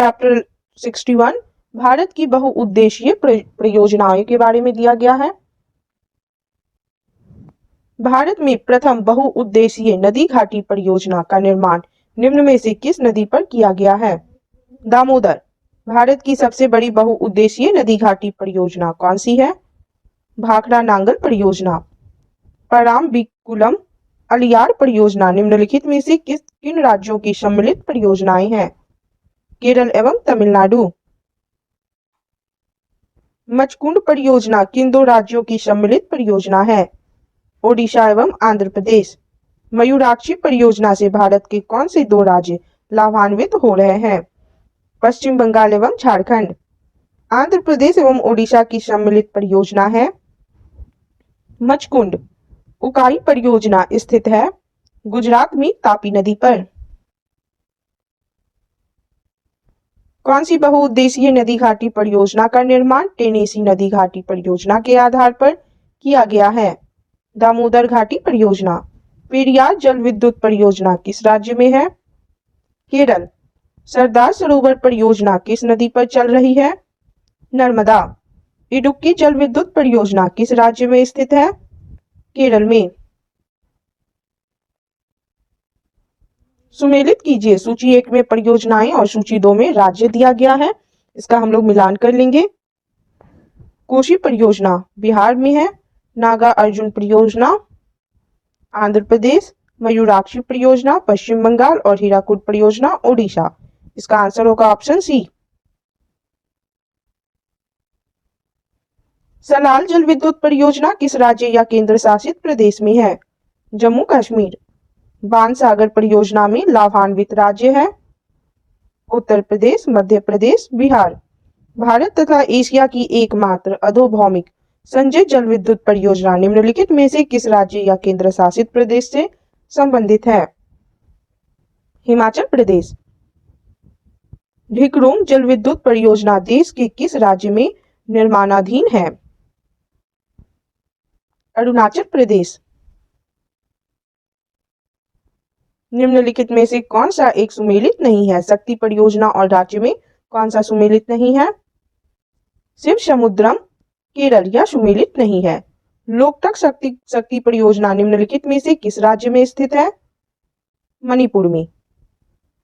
Chapter 61 Bharat की बहुउद्देशीय परियोजनाओं के बारे में दिया गया है। भारत में प्रथम बहुउद्देशीय नदी घाटी परियोजना का निर्माण निम्न में से किस नदी पर किया गया है? दामोदर। भारत की सबसे बड़ी बहुउद्देशीय नदी घाटी परियोजना कौन सी है? भाखड़ा नांगल परियोजना। पराम्बिकुलम अलियार परियोजना निम्नलिखित में से किन राज्यों की सम्मिलित परियोजनाएं हैं? केरल एवं तमिलनाडु। मचकुंड परियोजना किन दो राज्यों की सम्मिलित परियोजना है? ओडिशा एवं आंध्र प्रदेश। मयूराक्षी परियोजना से भारत के कौन से दो राज्य लाभान्वित हो रहे हैं? पश्चिम बंगाल एवं झारखंड। आंध्र प्रदेश एवं ओडिशा की सम्मिलित परियोजना है मचकुंड। उकाई परियोजना स्थित है गुजरात में तापी नदी पर। कौन सी बहुउद्देशीय नदी घाटी परियोजना का निर्माण टेनेसी नदी घाटी परियोजना के आधार पर किया गया है? दामोदर घाटी परियोजना। पेरियार जल विद्युत परियोजना किस राज्य में है? केरल। सरदार सरोवर परियोजना किस नदी पर चल रही है? नर्मदा। इडुक्की जल विद्युत परियोजना किस राज्य में स्थित है? केरल में। सुमेलित कीजिए, सूची 1 में परियोजनाएं और सूची 2 में राज्य दिया गया है। इसका हम लोग मिलान कर लेंगे। कोशी परियोजना बिहार में है। नागा अर्जुन परियोजना आंध्र प्रदेश। मयूराक्षी परियोजना पश्चिम बंगाल और हीराकुड परियोजना ओडिशा। इसका आंसर होगा ऑप्शन सी। सलाल जल विद्युत परियोजना किस राज्य या केंद्र शासित प्रदेश में है? जम्मू कश्मीर। बाणसागर परियोजना में लाभान्वित राज्य है उत्तर प्रदेश, मध्य प्रदेश, बिहार। भारत तथा एशिया की एकमात्र अधोभौमिक संजय जल विद्युत परियोजना निम्नलिखित में से किस राज्य या केंद्र शासित प्रदेश से संबंधित है? हिमाचल प्रदेश। ढिकरोंग जल विद्युत परियोजना देश के किस राज्य में निर्माणाधीन है? अरुणाचल प्रदेश। निम्नलिखित में से कौन सा एक सुमेलित नहीं है? शक्ति परियोजना और राज्य में कौन सा सुमेलित नहीं है? शिव समुद्रम केरल यह सुमेलित नहीं है। लोकटक शक्ति परियोजना निम्नलिखित में से किस राज्य में स्थित है? मणिपुर में।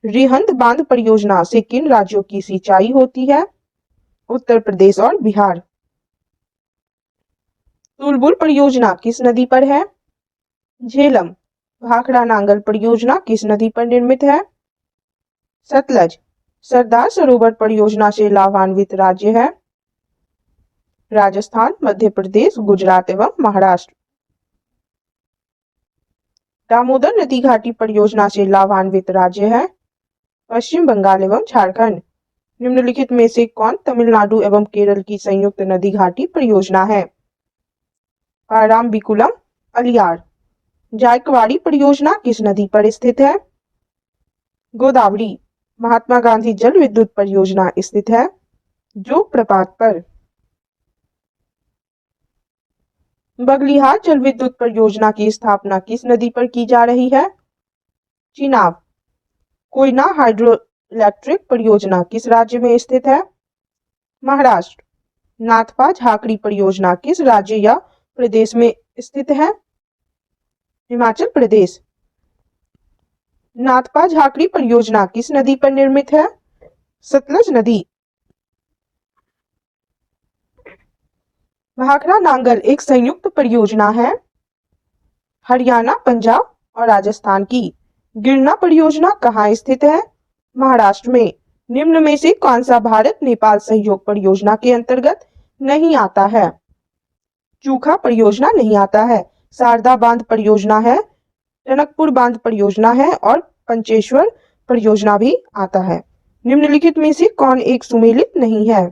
रिहंद बांध परियोजना से किन राज्यों की सिंचाई होती है? उत्तर प्रदेश और बिहार। तुलबुल परियोजना किस नदी पर है? झेलम। भाखड़ा नांगल परियोजना किस नदी पर निर्मित है? सतलज। सरदार सरोवर परियोजना से लाभान्वित राज्य है राजस्थान, मध्य प्रदेश, गुजरात एवं महाराष्ट्र। दामोदर नदी घाटी परियोजना से लाभान्वित राज्य है पश्चिम बंगाल एवं झारखंड। निम्नलिखित में से कौन तमिलनाडु एवं केरल की संयुक्त नदी घाटी परियोजना है? पाराम्बिकुलम अलियार। जायकवाड़ी परियोजना किस नदी पर स्थित है? गोदावरी। महात्मा गांधी जल विद्युत परियोजना स्थित है जोग प्रपात पर। बगलिहार जल विद्युत परियोजना की स्थापना किस नदी पर की जा रही है? चिनाब। कोयना हाइड्रो इलेक्ट्रिक परियोजना किस राज्य में स्थित है? महाराष्ट्र। नाथपा झाकड़ी परियोजना किस राज्य या प्रदेश में स्थित है? हिमाचल प्रदेश। नाथपा झाकड़ी परियोजना किस नदी पर निर्मित है? सतलज नदी। भाखड़ा नांगल एक संयुक्त परियोजना है हरियाणा, पंजाब और राजस्थान की। गिरना परियोजना कहाँ स्थित है? महाराष्ट्र में। निम्न में से कौन सा भारत नेपाल सहयोग परियोजना के अंतर्गत नहीं आता है? चूखा परियोजना नहीं आता है। शारदा बांध परियोजना है, टनकपुर बांध परियोजना है और पंचेश्वर परियोजना भी आता है। निम्नलिखित में से कौन एक सुमेलित नहीं है?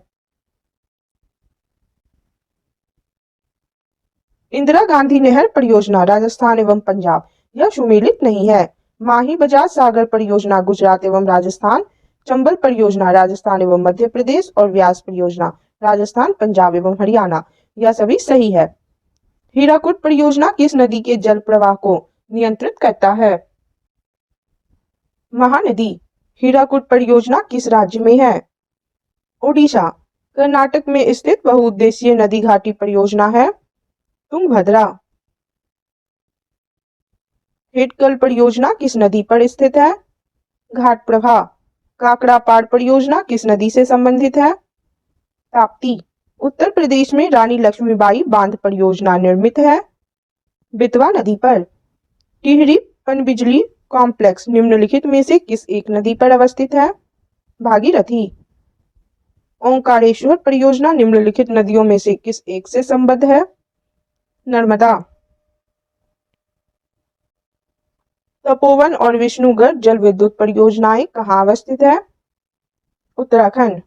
इंदिरा गांधी नहर परियोजना राजस्थान एवं पंजाब यह सुमेलित नहीं है। माही बजाज सागर परियोजना गुजरात एवं राजस्थान। चंबल परियोजना राजस्थान एवं मध्य प्रदेश और व्यास परियोजना राजस्थान, पंजाब एवं हरियाणा। यह सभी सही है। हीराकुड परियोजना किस नदी के जल प्रवाह को नियंत्रित करता है? महानदी। हीराकुड परियोजना किस राज्य में है? ओडिशा। कर्नाटक में स्थित बहुउद्देशीय नदी घाटी परियोजना है? तुंगभद्रा। हिटकल परियोजना किस नदी पर स्थित है? घाटप्रभा। काकड़ापाड़ परियोजना किस नदी से संबंधित है? ताप्ती। उत्तर प्रदेश में रानी लक्ष्मीबाई बांध परियोजना निर्मित है? बेतवा नदी पर। टिहरी पनबिजली कॉम्प्लेक्स निम्नलिखित में से किस एक नदी पर अवस्थित है? भागीरथी। ओंकारेश्वर परियोजना निम्नलिखित नदियों में से किस एक से संबद्ध है? नर्मदा। तपोवन और विष्णुगढ़ जल विद्युत परियोजनाएं कहाँ अवस्थित है? उत्तराखंड।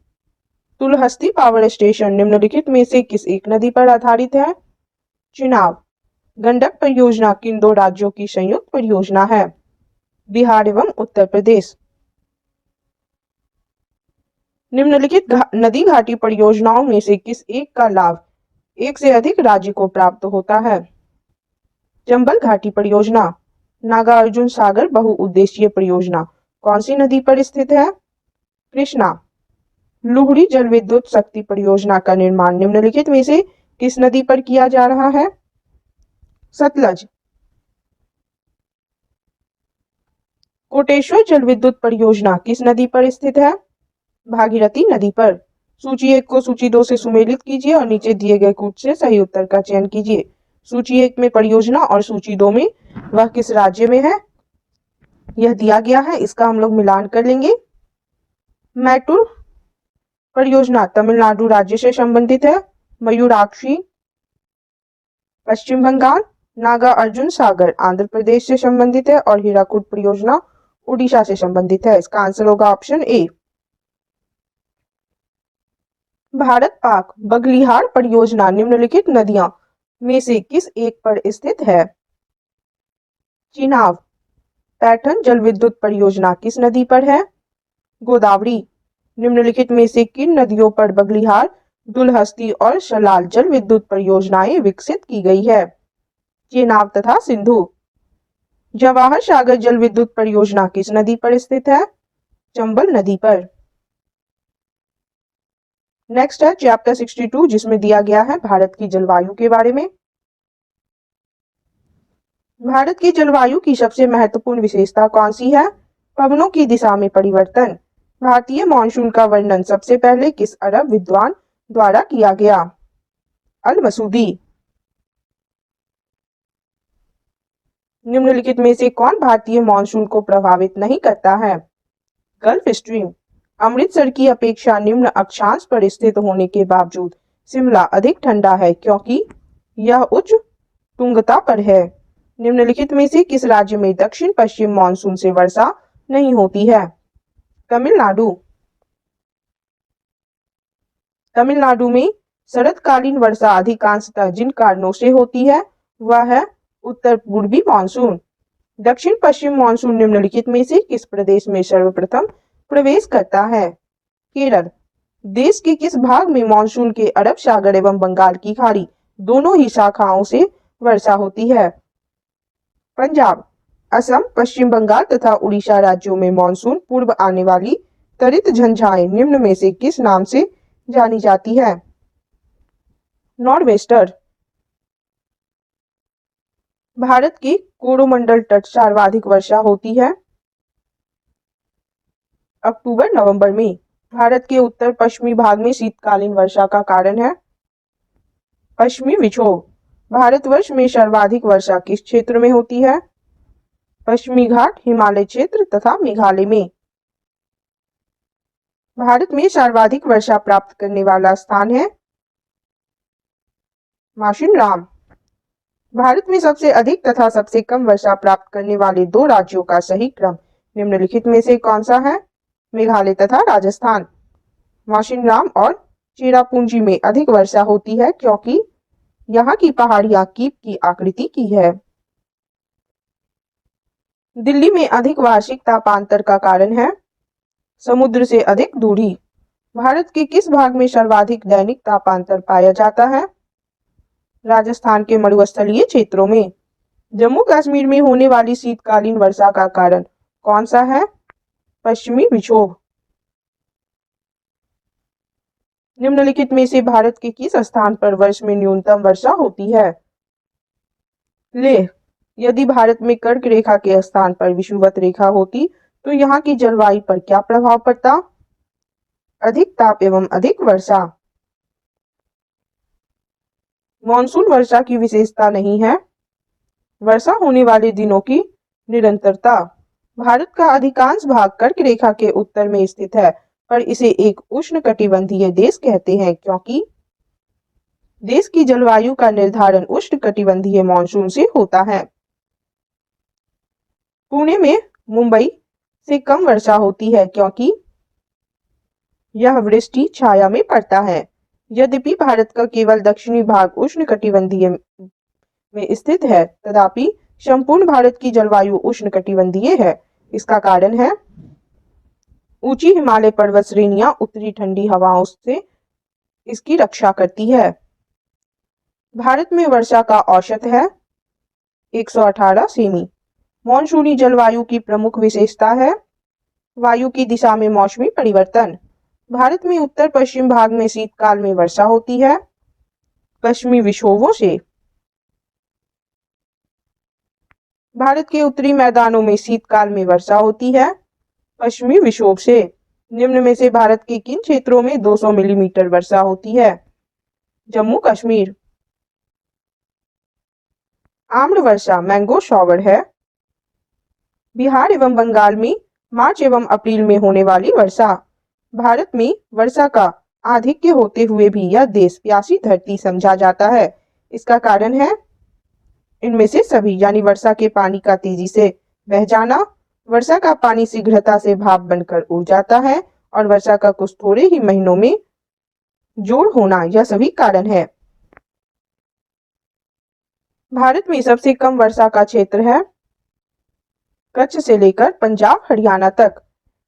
तुलहस्ती पावर स्टेशन निम्नलिखित में से किस एक नदी पर आधारित है? चुनाव। गंडक परियोजना किन दो राज्यों की संयुक्त परियोजना है? बिहार एवं उत्तर प्रदेश। निम्नलिखित नदी घाटी परियोजनाओं में से किस एक का लाभ एक से अधिक राज्य को प्राप्त होता है? चंबल घाटी परियोजना। नागार्जुन सागर बहुउद्देशीय परियोजना कौन सी नदी पर स्थित है? कृष्णा। लुहरी जल विद्युत शक्ति परियोजना का निर्माण निम्नलिखित में से किस नदी पर किया जा रहा है? सतलज। कोटेश्वर जल विद्युत परियोजना किस नदी पर स्थित है? भागीरथी नदी पर। सूची 1 को सूची 2 से सुमेलित कीजिए और नीचे दिए गए कूट से सही उत्तर का चयन कीजिए। सूची 1 में परियोजना और सूची 2 में वह किस राज्य में है यह दिया गया है, इसका हम लोग मिलान कर लेंगे। मैटूर परियोजना तमिलनाडु राज्य से संबंधित है। मयूराक्षी पश्चिम बंगाल। नागा अर्जुन सागर आंध्र प्रदेश से संबंधित है और हीराकुड परियोजना उड़ीसा से संबंधित है। इसका आंसर होगा ऑप्शन ए। भारत पाक बगलिहार परियोजना निम्नलिखित नदियों में से किस एक पर स्थित है? चिनाब। पैठन जल विद्युत परियोजना किस नदी पर है? गोदावरी। निम्नलिखित में से किन नदियों पर बगलिहार, दुलहस्ती और शलाल जल विद्युत परियोजनाएं विकसित की गई है? चेनाब तथा सिंधु। जवाहर सागर जल विद्युत परियोजना किस नदी पर स्थित है? चंबल नदी पर। नेक्स्ट है चैप्टर 62 जिसमें दिया गया है भारत की जलवायु के बारे में। भारत की जलवायु की सबसे महत्वपूर्ण विशेषता कौन सी है? पवनों की दिशा में परिवर्तन। भारतीय मॉनसून का वर्णन सबसे पहले किस अरब विद्वान द्वारा किया गया? अल मसूदी। निम्नलिखित में से कौन भारतीय मॉनसून को प्रभावित नहीं करता है? Gulf stream. अमृतसर की अपेक्षा निम्न अक्षांश पर स्थित होने के बावजूद शिमला अधिक ठंडा है क्योंकि यह उच्च तुंगता पर है। निम्नलिखित में से किस राज्य में दक्षिण पश्चिम मॉनसून से वर्षा नहीं होती है? तमिलनाडु। तमिलनाडु में शरतकालीन वर्षा अधिकांशतः जिन कारणों से होती है वह है उत्तर पूर्वी मानसून। दक्षिण पश्चिम मानसून निम्नलिखित में से किस प्रदेश में सर्वप्रथम प्रवेश करता है? केरल। देश के किस भाग में मानसून के अरब सागर एवं बंगाल की खाड़ी दोनों ही शाखाओं से वर्षा होती है? पंजाब। असम, पश्चिम बंगाल तथा उड़ीसा राज्यों में मानसून पूर्व आने वाली त्वरित झंझाएं निम्न में से किस नाम से जानी जाती है? नॉर्वेस्टर। भारत के कोरोमंडल तट सर्वाधिक वर्षा होती है अक्टूबर नवंबर में। भारत के उत्तर पश्चिमी भाग में शीतकालीन वर्षा का कारण है पश्चिमी विक्षोभ। भारतवर्ष में सर्वाधिक वर्षा किस क्षेत्र में होती है? पश्चिमी घाट, हिमालय क्षेत्र तथा मेघालय में। भारत में सर्वाधिक वर्षा प्राप्त करने वाला स्थान है माशिनराम। भारत में सबसे अधिक तथा सबसे कम वर्षा प्राप्त करने वाले दो राज्यों का सही क्रम निम्नलिखित में से कौन सा है? मेघालय तथा राजस्थान। माशिनराम और चेरापूंजी में अधिक वर्षा होती है क्योंकि यहाँ की पहाड़ियां कीप की आकृति की है। दिल्ली में अधिक वार्षिक तापांतर का कारण है समुद्र से अधिक दूरी। भारत के किस भाग में सर्वाधिक दैनिक तापांतर पाया जाता है? राजस्थान के मरुस्थलीय क्षेत्रों में। जम्मू कश्मीर में होने वाली शीतकालीन वर्षा का कारण कौन सा है? पश्चिमी विक्षोभ। निम्नलिखित में से भारत के किस स्थान पर वर्ष में न्यूनतम वर्षा होती है? लेह। यदि भारत में कर्क रेखा के स्थान पर विषुवत रेखा होती तो यहाँ की जलवायु पर क्या प्रभाव पड़ता? अधिक ताप एवं अधिक वर्षा। मॉनसून वर्षा की विशेषता नहीं है। वर्षा होने वाले दिनों की निरंतरता। भारत का अधिकांश भाग कर्क रेखा के उत्तर में स्थित है, पर इसे एक उष्णकटिबंधीय देश कहते हैं क्योंकि देश की जलवायु का निर्धारण उष्णकटिबंधीय मॉनसून से होता है। पुणे में मुंबई से कम वर्षा होती है क्योंकि यह वृष्टि छाया में पड़ता है। यद्यपि भारत का केवल दक्षिणी भाग उष्णकटिबंधीय में स्थित है, तथापि संपूर्ण भारत की जलवायु उष्णकटिबंधीय है। इसका कारण है ऊंची हिमालय पर्वत श्रेणियां उत्तरी ठंडी हवाओं से इसकी रक्षा करती है। भारत में वर्षा का औसत है 118 सेमी। मॉनसूनी जलवायु की प्रमुख विशेषता है वायु की दिशा में मौसमी परिवर्तन। भारत में उत्तर पश्चिम भाग में शीतकाल में वर्षा होती है पश्चिमी विक्षोभों से। भारत के उत्तरी मैदानों में शीतकाल में वर्षा होती है पश्चिमी विक्षोभ से। निम्न में से भारत के किन क्षेत्रों में 200 मिलीमीटर वर्षा होती है? जम्मू कश्मीर। आम्र वर्षा मैंगो शॉवर है। बिहार एवं बंगाल में मार्च एवं अप्रैल में होने वाली वर्षा। भारत में वर्षा का आधिक्य होते हुए भी यह देश प्यासी धरती समझा जाता है। इसका कारण है इनमें से सभी, यानी वर्षा के पानी का तेजी से बह जाना, वर्षा का पानी शीघ्रता से भाप बनकर उड़ जाता है और वर्षा का कुछ थोड़े ही महीनों में जोड़ होना, यह सभी कारण है। भारत में सबसे कम वर्षा का क्षेत्र है कच्छ से लेकर पंजाब हरियाणा तक।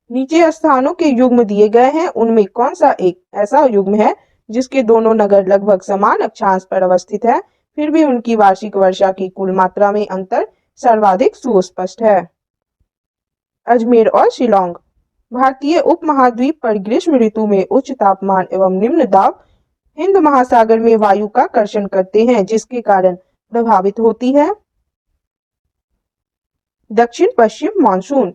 नीचे स्थानों के युग्म दिए गए हैं, उनमें कौन सा एक ऐसा युग्म है जिसके दोनों नगर लगभग समान अक्षांश पर अवस्थित है, फिर भी उनकी वार्षिक वर्षा की कुल मात्रा में अंतर सर्वाधिक सुस्पष्ट है? अजमेर और शिलोंग। भारतीय उपमहाद्वीप पर ग्रीष्म ऋतु में उच्च तापमान एवं निम्न दाब हिंद महासागर में वायु का कर्षण करते हैं, जिसके कारण प्रभावित होती है दक्षिण पश्चिम मानसून।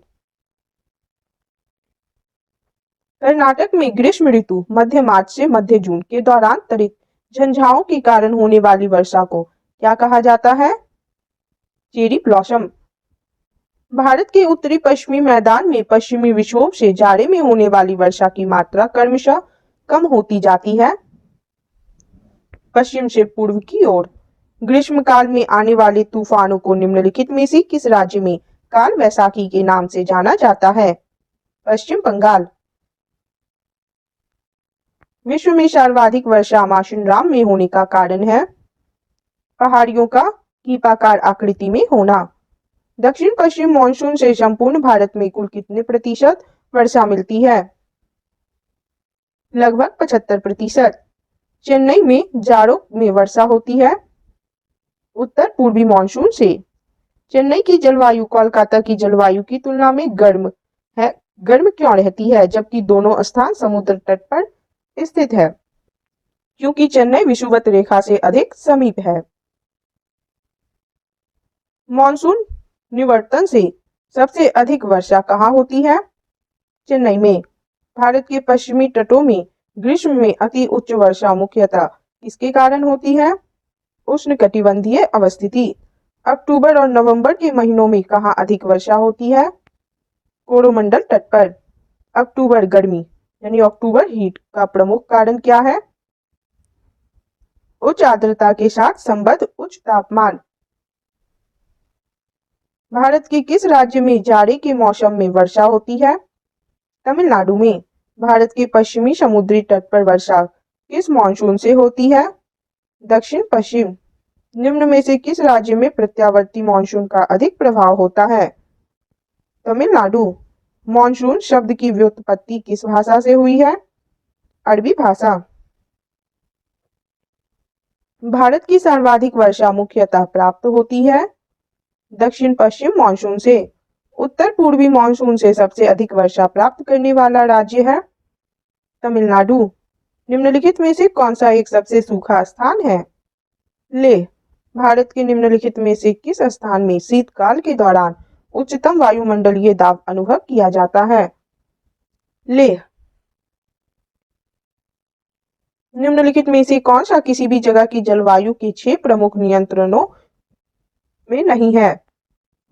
कर्नाटक में ग्रीष्म ऋतु मध्य मार्च से मध्य जून के दौरान त्वरित झंझावाओं के कारण होने वाली वर्षा को क्या कहा जाता है? Cherry blossom. भारत के उत्तरी पश्चिमी मैदान में पश्चिमी विक्षोभ से जाड़े में होने वाली वर्षा की मात्रा क्रमशः कम होती जाती है पश्चिम से पूर्व की ओर। ग्रीष्मकाल में आने वाले तूफानों को निम्नलिखित में से किस राज्य में काल वैसाखी के नाम से जाना जाता है? पश्चिम बंगाल। विश्व में सर्वाधिक वर्षा माशिनराम में होने का कारण है पहाड़ियों का कीपाकार आकृति में होना। दक्षिण पश्चिम मानसून से संपूर्ण भारत में कुल कितने प्रतिशत वर्षा मिलती है? लगभग 75%। चेन्नई में जाड़ों में वर्षा होती है उत्तर पूर्वी मानसून से। चेन्नई की जलवायु कोलकाता की जलवायु की तुलना में गर्म है। गर्म क्यों रहती है जबकि दोनों स्थान समुद्र तट पर स्थित है? क्योंकि चेन्नई विषुवत रेखा से अधिक समीप है। मानसून निवर्तन से सबसे अधिक वर्षा कहाँ होती है? चेन्नई में। भारत के पश्चिमी तटों में ग्रीष्म में अति उच्च वर्षा मुख्यतः किसके कारण होती है? उष्णकटिबंधीय अवस्थिति। अक्टूबर और नवंबर के महीनों में कहाँ अधिक वर्षा होती है? कोरोमंडल तट पर। अक्टूबर गर्मी यानी अक्टूबर हीट का प्रमुख कारण क्या है? उच्च आर्द्रता के साथ संबद्ध उच्च तापमान। भारत के किस राज्य में जाड़े के मौसम में वर्षा होती है? तमिलनाडु में। भारत के पश्चिमी समुद्री तट पर वर्षा किस मानसून से होती है? दक्षिण पश्चिम। निम्न में से किस राज्य में प्रत्यावर्ती मानसून का अधिक प्रभाव होता है? तमिलनाडु। मानसून शब्द की व्युत्पत्ति किस भाषा से हुई है? अरबी भाषा। भारत की सर्वाधिक वर्षा मुख्यतः प्राप्त होती है दक्षिण पश्चिम मानसून से। उत्तर पूर्वी मानसून से सबसे अधिक वर्षा प्राप्त करने वाला राज्य है तमिलनाडु। निम्नलिखित में से कौन सा एक सबसे सूखा स्थान है? लेह। भारत के निम्नलिखित में से किस स्थान में शीतकाल के दौरान उच्चतम वायुमंडलीय दाब अनुभव किया जाता है? लेह। निम्नलिखित में से कौन सा किसी भी जगह की जलवायु के 6 प्रमुख नियंत्रणों में नहीं है?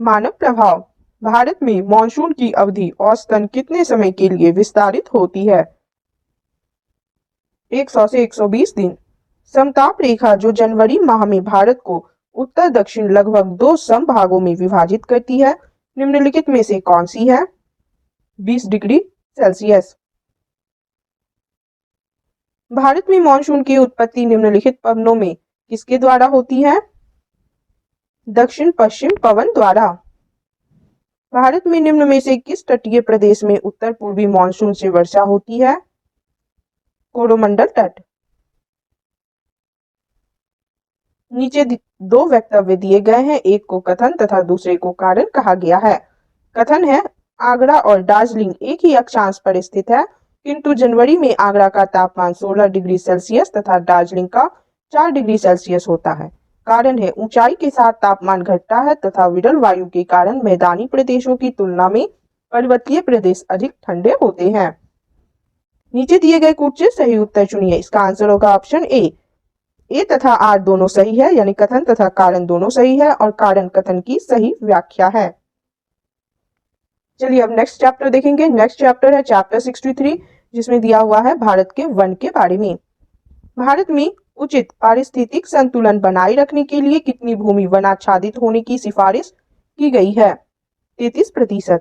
मानव प्रभाव। भारत में मॉनसून की अवधि औसतन कितने समय के लिए विस्तारित होती है? 100 से 120 दिन। समताप रेखा जो जनवरी माह में भारत को उत्तर दक्षिण लगभग 2 समभागों में विभाजित करती है, निम्नलिखित में से कौन सी है? 20 डिग्री सेल्सियस। भारत में मॉनसून की उत्पत्ति निम्नलिखित पवनों में किसके द्वारा होती है? दक्षिण पश्चिम पवन द्वारा। भारत में निम्न में से किस तटीय प्रदेश में उत्तर पूर्वी मॉनसून से वर्षा होती है? कोरोमंडल तट। नीचे दो वक्तव्य दिए गए हैं, एक को कथन तथा दूसरे को कारण कहा गया है। कथन है, आगरा और दार्जिलिंग एक ही अक्षांश पर स्थित है, किंतु जनवरी में आगरा का तापमान 16 डिग्री सेल्सियस तथा दार्जिलिंग का 4 डिग्री सेल्सियस होता है। कारण है, ऊंचाई के साथ तापमान घटता है तथा विरल वायु के कारण मैदानी प्रदेशों की तुलना में पर्वतीय प्रदेश अधिक ठंडे होते हैं। नीचे दिए गए कूट से सही उत्तर चुनिए। इसका आंसर होगा ऑप्शन ए तथा आर दोनों सही है, यानी कथन तथा कारण दोनों सही है और कारण कथन की सही व्याख्या है। चलिए अब नेक्स्ट चैप्टर देखेंगे। नेक्स्ट चैप्टर है चैप्टर 63, जिसमें दिया हुआ है भारत के वन के बारे में। भारत में उचित पारिस्थितिक संतुलन बनाए रखने के लिए कितनी भूमि वनाच्छादित होने की सिफारिश की गई है? 33%।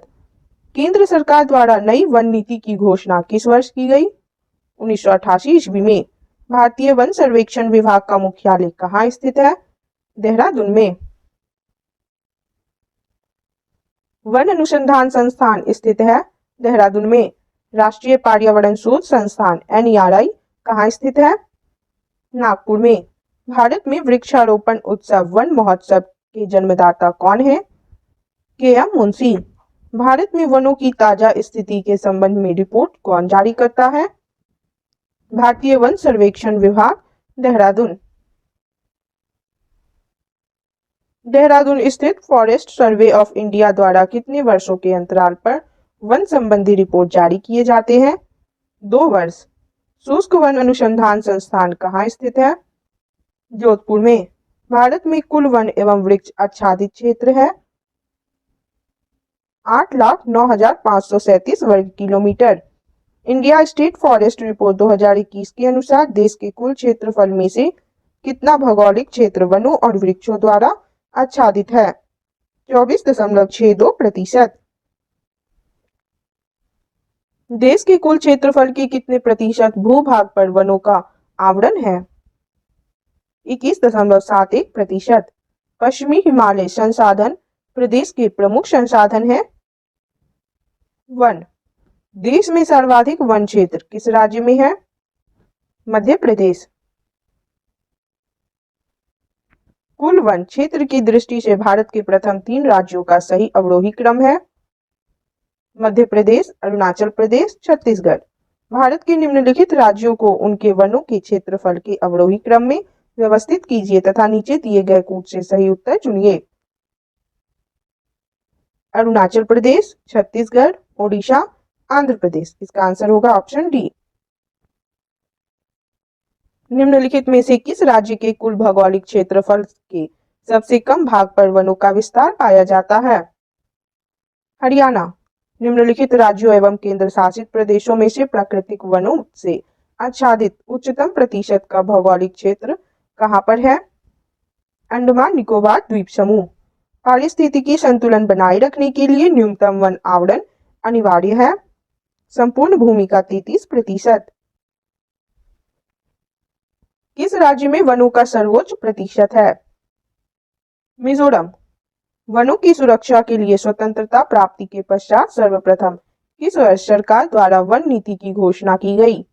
केंद्र सरकार द्वारा नई वन नीति की घोषणा किस वर्ष की गई? 1988 ईस्वी में। भारतीय वन सर्वेक्षण विभाग का मुख्यालय कहाँ स्थित है? देहरादून में। वन अनुसंधान संस्थान स्थित है देहरादून में। राष्ट्रीय पर्यावरण शोध संस्थान NERI कहाँ स्थित है? नागपुर में। भारत में वृक्षारोपण उत्सव वन महोत्सव के जन्मदाता कौन है? KM मुंशी। भारत में वनों की ताजा स्थिति के संबंध में रिपोर्ट कौन जारी करता है? भारतीय वन सर्वेक्षण विभाग, देहरादून। देहरादून स्थित फॉरेस्ट सर्वे ऑफ इंडिया द्वारा कितने वर्षों के अंतराल पर वन संबंधी रिपोर्ट जारी किए जाते हैं? 2 वर्ष। शुष्क वन अनुसंधान संस्थान कहाँ स्थित है? जोधपुर में। भारत में कुल वन एवं वृक्ष आच्छादित क्षेत्र है 8,09,537 वर्ग kilometre. India state forest report 2021 के अनुसार देश के कुल क्षेत्रफल में से कितना भौगोलिक क्षेत्र वनों और वृक्षों द्वारा आच्छादित है? 24.62%। देश के कुल क्षेत्रफल के कितने प्रतिशत भूभाग पर वनों का आवरण है? 21.71%। पश्चिमी हिमालय संसाधन प्रदेश के प्रमुख संसाधन है। वन। देश में सर्वाधिक वन क्षेत्र किस राज्य में है? मध्य प्रदेश। कुल वन क्षेत्र की दृष्टि से भारत के प्रथम 3 राज्यों का सही अवरोही क्रम है मध्य प्रदेश, अरुणाचल प्रदेश, छत्तीसगढ़। भारत के निम्नलिखित राज्यों को उनके वनों के क्षेत्रफल के अवरोही क्रम में व्यवस्थित कीजिए तथा नीचे दिए गए कूट से सही उत्तर चुनिए। अरुणाचल प्रदेश, छत्तीसगढ़, ओडिशा, आंध्र प्रदेश। इसका आंसर होगा ऑप्शन डी। निम्नलिखित में से किस राज्य के कुल भौगोलिक क्षेत्रफल के सबसे कम भाग पर वनों का विस्तार पाया जाता है? हरियाणा। निम्नलिखित राज्यों एवं केंद्र शासित प्रदेशों में से प्राकृतिक वनों से आच्छादित उच्चतम प्रतिशत का भौगोलिक क्षेत्र कहां पर है? अंडमान निकोबार द्वीप समूह। पारिस्थितिकी संतुलन बनाए रखने के लिए न्यूनतम वन आवरण अनिवार्य है। संपूर्ण भूमि का 33%। किस राज्य में वनों का सर्वोच्च प्रतिशत है? मिजोरम। वनों की सुरक्षा के लिए स्वतंत्रता प्राप्ति के पश्चात सर्वप्रथम किस वर्ष सरकार द्वारा वन नीति की घोषणा की गई?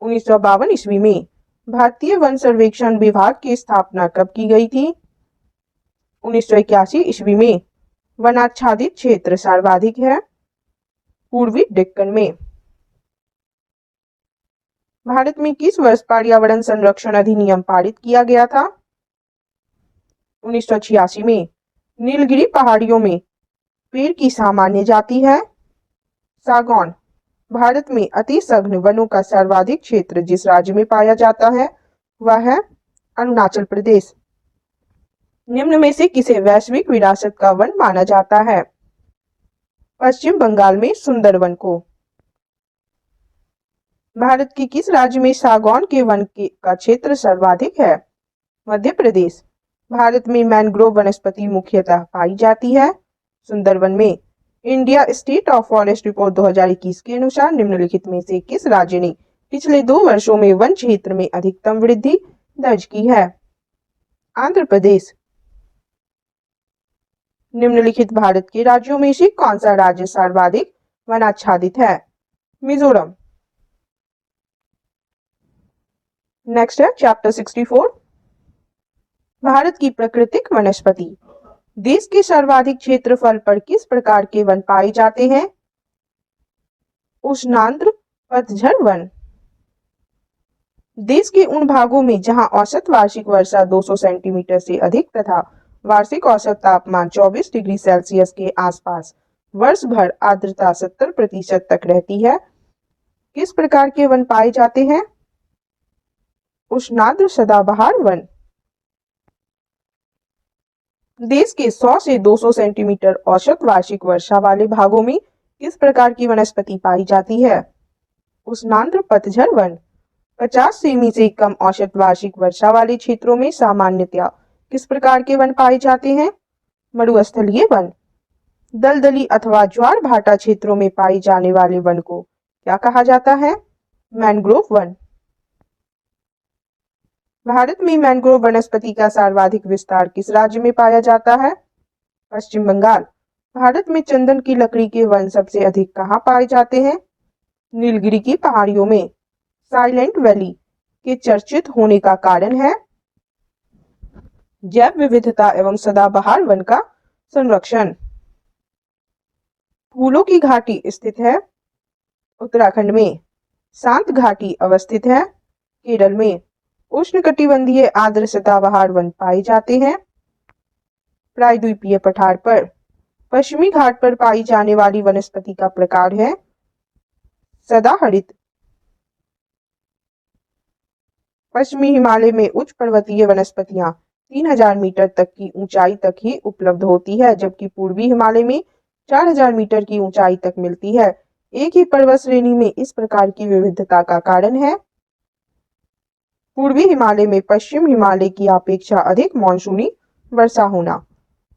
1952 ईस्वी में। भारतीय वन सर्वेक्षण विभाग की स्थापना कब की गई थी? 1981 ईस्वी में। वनाच्छादित क्षेत्र सर्वाधिक है पूर्वी डेक्कन में। भारत में किस वर्ष पर्यावरण संरक्षण अधिनियम पारित किया गया था? 1986 में। नीलगिरी पहाड़ियों में पेड़ की सामान्य जाति है सागौन। भारत में अति सघन वनों का सर्वाधिक क्षेत्र जिस राज्य में पाया जाता है वह है अरुणाचल प्रदेश। निम्न में से किसे वैश्विक विरासत का वन माना जाता है? पश्चिम बंगाल में सुंदरवन को। भारत के किस राज्य में सागौन के वन का क्षेत्र सर्वाधिक है? मध्य प्रदेश। भारत में मैंग्रोव वनस्पति मुख्यतः पाई जाती है सुंदरवन में। India state of forest report 2021 के अनुसार निम्नलिखित में से किस राज्य ने पिछले 2 वर्षों में वन क्षेत्र में अधिकतम वृद्धि दर्ज की है? आंध्र प्रदेश। निम्नलिखित भारत के राज्यों में से कौन सा राज्य सर्वाधिक वनाच्छादित है? मिजोरम। नेक्स्ट है चैप्टर 64। भारत की प्राकृतिक वनस्पति। देश के सर्वाधिक क्षेत्रफल पर किस प्रकार के वन पाए जाते हैं? उष्णार्द्र पतझड़ वन। देश के उन भागों में जहां औसत वार्षिक वर्षा 200 सेंटीमीटर से अधिक तथा वार्षिक औसत तापमान 24 डिग्री सेल्सियस के आसपास वर्ष भर आर्द्रता 70% तक रहती है, किस प्रकार के वन पाए जाते हैं? उष्णार्द्र सदाबहार वन। देश के 100 से 200 सेंटीमीटर औसत वार्षिक वर्षा वाले भागों में किस प्रकार की वनस्पति पाई जाती है? उष्णार्द्र पतझड़ वन। 50 सेमी से कम औसत वार्षिक वर्षा वाले क्षेत्रों में सामान्यतया किस प्रकार के वन पाए जाते हैं? मरुस्थलीय वन। दलदली अथवा ज्वार भाटा क्षेत्रों में पाए जाने वाले वन को क्या कहा जाता है? Mangrove one. भारत में मैंग्रोव वनस्पति का सर्वाधिक विस्तार किस राज्य में पाया जाता है? पश्चिम बंगाल। भारत में चंदन की लकड़ी के वन सबसे अधिक कहाँ पाए जाते हैं? नीलगिरी की पहाड़ियों में। साइलेंट वैली के चर्चित होने का कारण है जैव विविधता एवं सदाबहार वन का संरक्षण। फूलों की घाटी स्थित है उत्तराखंड में। शांत घाटी अवस्थित है केरल में। उष्णकटिबंधीय आर्द्र सदाबहार वन पाए जाते हैं प्रायद्वीपीय पठार पर। पश्चिमी घाट पर पाई जाने वाली वनस्पति का प्रकार है सदाहरित। पश्चिमी हिमालय में उच्च पर्वतीय वनस्पतियां 3000 मीटर तक की ऊंचाई तक ही उपलब्ध होती है, जबकि पूर्वी हिमालय में 4000 मीटर की ऊंचाई तक मिलती है। एक ही पर्वत श्रेणी में इस प्रकार की विविधता का कारण है पूर्वी हिमालय में पश्चिम हिमालय की अपेक्षा अधिक मानसूनी वर्षा होना।